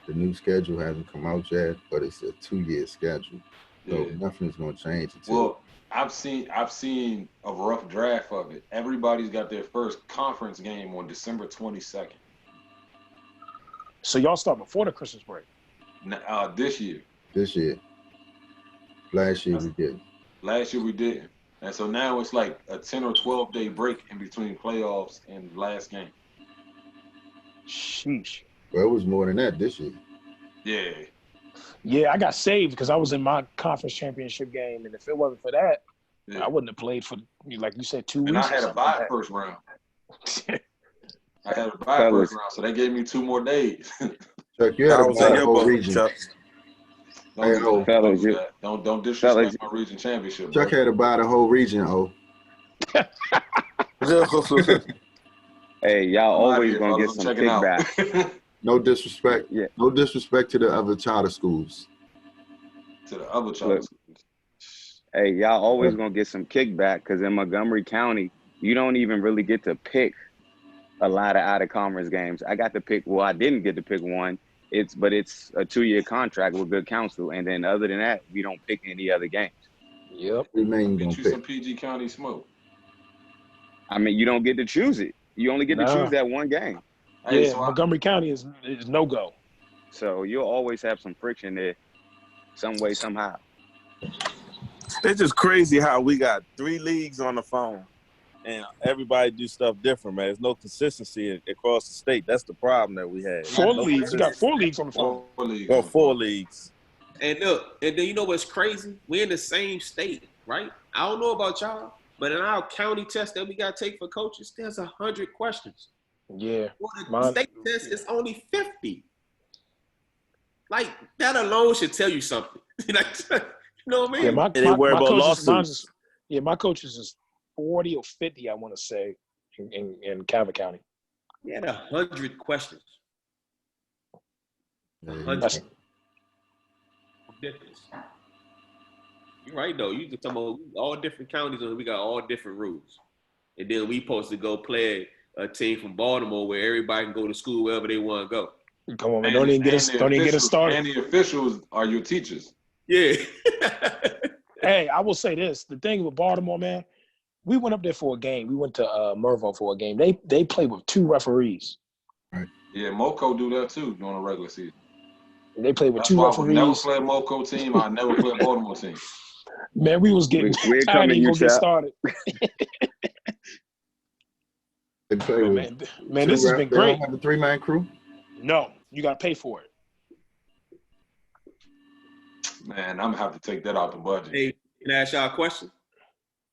the new schedule hasn't come out yet, but it's a 2-year schedule. So nothing's going to change until. Well, I've seen a rough draft of it. Everybody's got their first conference game on December 22nd. So y'all start before the Christmas break? This year. This year. Last year we didn't. Last year we didn't. And so now it's like a 10 or 12 day break in between playoffs and last game. Sheesh. Well, it was more than that this year. Yeah. Yeah, I got saved because I was in my conference championship game, and if it wasn't for that, I wouldn't have played for, like you said, 2 weeks. And I had a bye first round. I had a bye first round, so they gave me 2 more days. Chuck, you had a bye the whole region. Don't disrespect my region championship. Chuck had to buy the whole region, Hey, y'all always gonna get some kickback. No disrespect. Yeah. No disrespect to the other charter schools. To the other charter schools. Hey, y'all always gonna get some kickback because in Montgomery County, you don't even really get to pick a lot of out-of-conference games. I got to pick. Well, I didn't get to pick one. But it's a 2-year contract with good counsel, and then other than that, we don't pick any other games. Yep. Get you some PG County smoke. I mean, you don't get to choose it. You only get to choose that one game. Yeah, so Montgomery County is no go. So you'll always have some friction there, some way, somehow. It's just crazy how we got 3 leagues on the phone and everybody do stuff different, man. There's no consistency across the state. That's the problem that we had. 4 No leagues. You got 4 leagues on the phone. 4 leagues. Well, 4 leagues. And look, and then you know what's crazy? We're in the same state, right? I don't know about y'all, but in our county test that we got to take for coaches, there's 100 questions. Yeah. Well, the state test is only 50. Like, that alone should tell you something. Like, you know what I mean? Yeah, my lawsuits. coaches, my coaches is 40 or 50, I want to say, in Calvert County. He had 100 questions. 100. That's Ridiculous. You're right, though. You talking about all different counties and we got all different rules. And then we supposed to go play a team from Baltimore where everybody can go to school wherever they want to go. Come on, man. Don't even get us started. And the officials are your teachers. Yeah. Hey, I will say this. The thing with Baltimore, man, we went up there for a game. We went to Mervo for a game. They played with 2 referees. Right. Yeah, Moco do that too during the regular season. They played with That's 2 why referees. I would never play a Moco team. I never play a Baltimore team. Man, we was getting We're tired coming, to you go get chap. started. They play with Man, two this has refs. been They great. don't have a 3-man crew. No, you got to pay for it. Man, I'm gonna have to take that out the budget. Hey, can I ask y'all a question?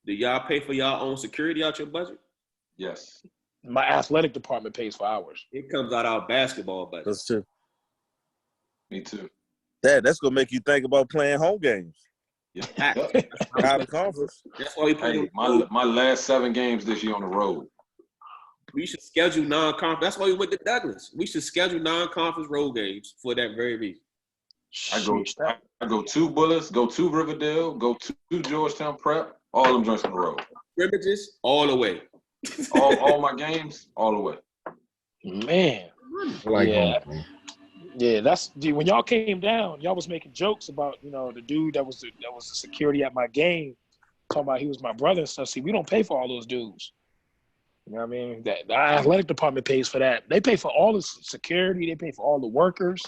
Do y'all pay for y'all own security out your budget? Yes. My athletic department pays for ours. It comes out our basketball budget. That's true. Me too. That's gonna make you think about playing home games Yeah. out of conference. That's why we play. Hey, my last 7 games this year on the road. We should schedule non-conference. That's why we went to Douglas. We should schedule non-conference road games for that very reason. I go 2 Bullets, go 2 Riverdale, go 2 Georgetown Prep, all them joints on the road. Scrimmages all the way. all my games, all the way. Man. I like Yeah. home, man. Yeah, when y'all came down, y'all was making jokes about, the dude that was the security at my game, talking about he was my brother and stuff. See, we don't pay for all those dudes. You know what I mean? The athletic department pays for that. They pay for all the security. They pay for all the workers,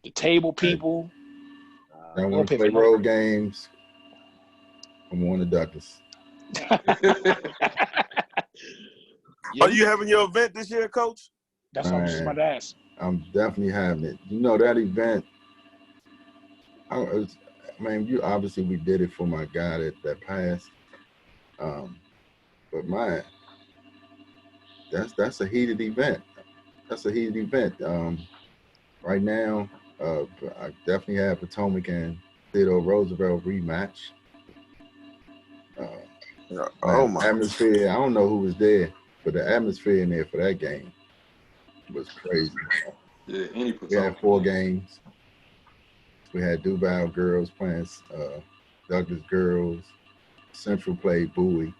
the table people. I want to play road games. I'm on the Douglas. Are you having your event this year, Coach? That's what I'm just about to ask. I'm definitely having it. That event, we did it for my guy that passed. But that's a heated event. That's a heated event. Right now, I definitely have Potomac and Theodore Roosevelt rematch. My atmosphere, I don't know who was there, but the atmosphere in there for that game was crazy. Yeah, We had 4 games. We had Duval girls playing Douglas girls. Central played Bowie.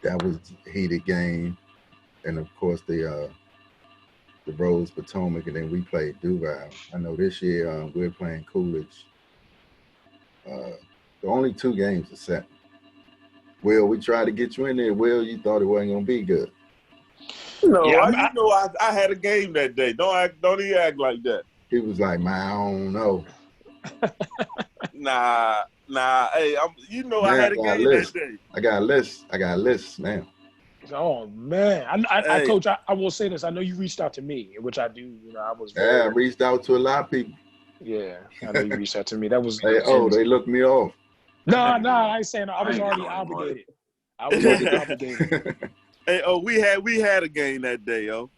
That was a heated game. And of course the Rose Potomac, and then we played Duval. I know this year we're playing Coolidge. The only 2 games are set. Will, we tried to get you in there. Will, you thought it wasn't gonna be good. No, Yeah, I had a game that day. Don't even act like that. He was like, man, I don't know. Nah. Hey, Man, I had a game that day. I got a list now. Oh man, I Hey. Coach, I will say this. I know you reached out to me, which I do. I was Yeah, I reached out to a lot of people. Yeah, I know you reached out to me. That was They looked me off. No, I ain't saying I was I ain't already going obligated. I was already obligated. Hey, we had a game that day, yo.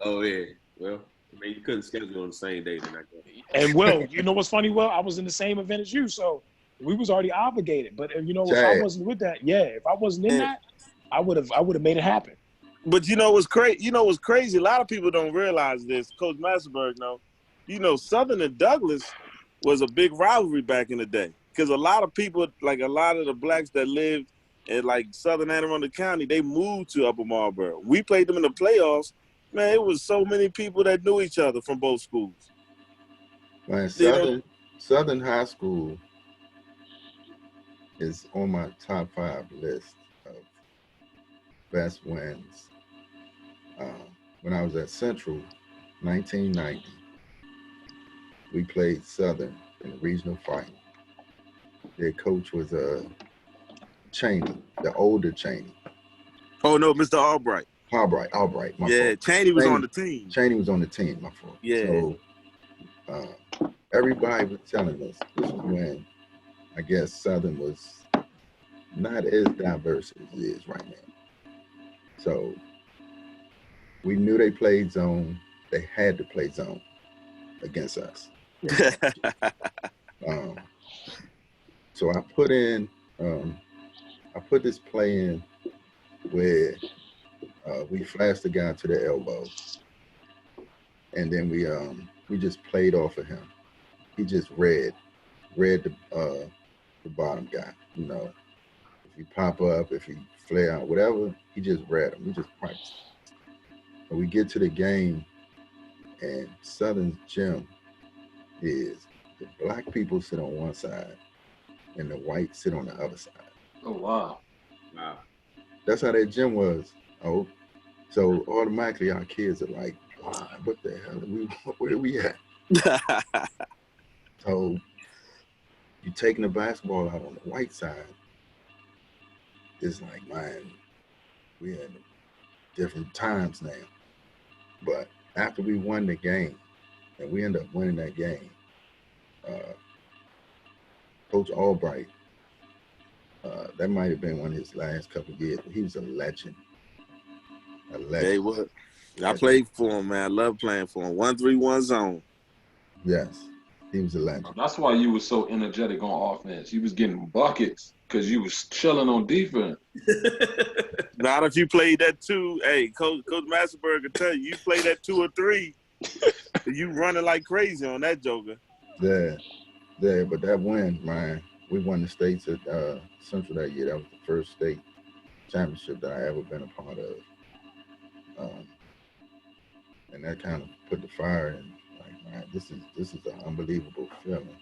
Oh, yeah. Well, you couldn't schedule on the same day then, I guess. And Will, you know what's funny? Will, I was in the same event as you, so we was already obligated. But if I wasn't with that, if I wasn't in that, I would have made it happen. But what's crazy? A lot of people don't realize this. Coach Massenburg, Southern and Douglas was a big rivalry back in the day. Because a lot of people, like a lot of the blacks that lived in like Southern Anne Arundel County, they moved to Upper Marlboro. We played them in the playoffs. Man, it was so many people that knew each other from both schools. Man, Southern High School is on my top 5 list of best wins. When I was at Central, 1990, we played Southern in the regional final. their coach was Cheney, the older Cheney. Oh no, Mr. Albright. Albright. My Yeah, fault. Cheney was on the team. Cheney was on the team. My fault. Yeah. So everybody was telling us this was when I guess Southern was not as diverse as it is right now. So we knew they played zone. They had to play zone against us. So I put this play in where we flashed the guy to the elbow, and then we just played off of him. He just read the bottom guy. You know, if he pop up, if he flare out, whatever, he just read him. We just practiced. And we get to the game, and Southern's gym is the black people sit on one side, and the white sit on the other side. Oh wow! That's how that gym was. Oh, so automatically our kids are like, wow, what the hell where are we at? So you taking the basketball out on the white side, it's like, man, we had different times now. But after we won the game, and we ended up winning that game, Coach Albright, that might have been one of his last couple of years, but he was a legend. Hey, what? I played for him, man. I love playing for him. 1-3-1 zone. Yes, he was a legend. That's why you were so energetic on offense. You was getting buckets because you was chilling on defense. Not if you played that 2. Hey, Coach Massenburg will tell you play that 2 or 3, you running like crazy on that joker. Yeah, but that win, man, we won the states at Central that year. That was the first state championship that I ever been a part of. And that kind of put the fire in. Like, man, this is an unbelievable feeling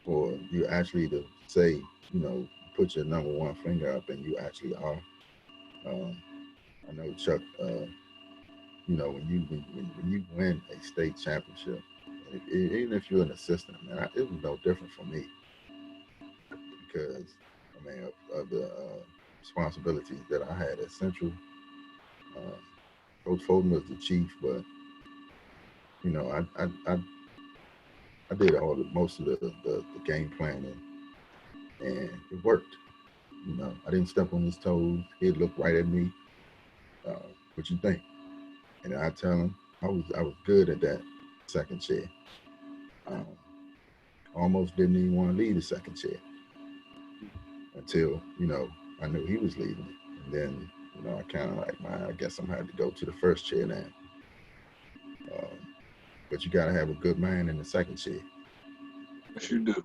for you actually to say, you know, put your number one finger up, and you actually are. I know Chuck. You know, when you win a state championship, even if you're an assistant, man, it was no different for me because I mean of the responsibilities that I had at Central. Coach Fulton was the chief, but you know, I did most of the game planning, and it worked. You know, I didn't step on his toes. He'd look right at me. What you think? And I tell him I was good at that second chair. Almost didn't even want to leave the second chair until, you know, I knew he was leaving. And then, you know, I kind of like, man, I guess I'm going to have to go to the first chair now. But you got to have a good man in the second chair. Yes, you do.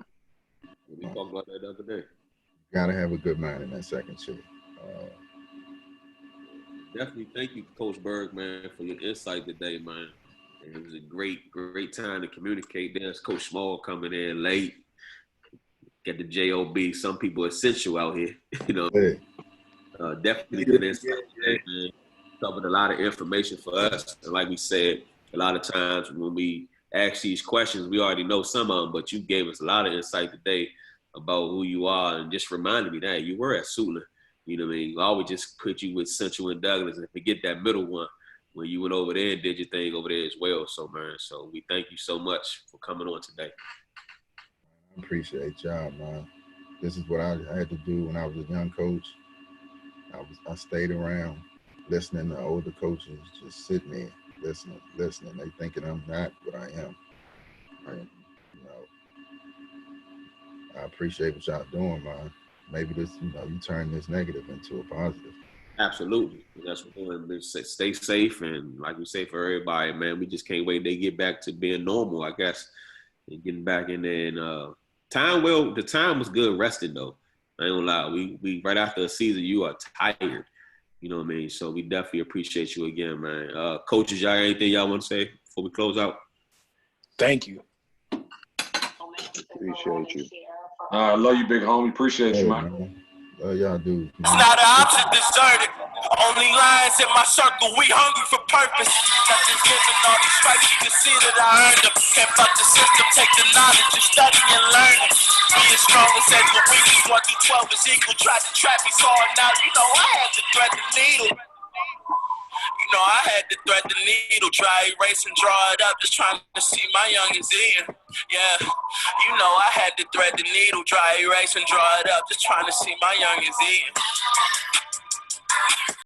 We talked about that the other day. You got to have a good man in that second chair. Definitely thank you, Coach Berg, man, for your insight today, man. And it was a great time to communicate. There's Coach Small coming in late. Get the JOB. Some people essential out here, you know. Hey. Definitely good insight today, man. Covered a lot of information for us. And like we said, a lot of times when we ask these questions, we already know some of them, but you gave us a lot of insight today about who you are and just reminded me that you were at Sula. You know what I mean? I always just put you with Central and Douglas and forget that middle one when you went over there and did your thing over there as well. So, man, so we thank you so much for coming on today. I appreciate y'all, man. This is what I had to do when I was a young coach. I stayed around listening to older coaches, just sitting there, listening. They thinking I'm not what I am. And, you know, I appreciate what y'all doing, man. Maybe this, you know, you turn this negative into a positive. Absolutely. That's what we're doing. Stay safe. And like we say for everybody, man, we just can't wait to get back to being normal, I guess, and getting back in there. And the time was good resting, though. I ain't gonna lie. We right after a season, you are tired. You know what I mean? So we definitely appreciate you again, man. Coaches, y'all, anything y'all want to say before we close out? Thank you. Appreciate you. I love you, big homie. Appreciate you, man. Y'all do. It's not an option, deserted. Only lions in my circle, we hungry for purpose. Nothing's given, all these stripes, you can see that I earned them. Can't fuck the system, take the knowledge, just study and learn it. Being strong and says the weakest, 1 through 12 is equal. Tried to trap me, saw it now, you know I had to thread the needle. You know I had to thread the needle, dry erase and draw it up, just trying to see my youngins in. Yeah, you know I had to thread the needle, dry erase and draw it up, just trying to see my youngins in.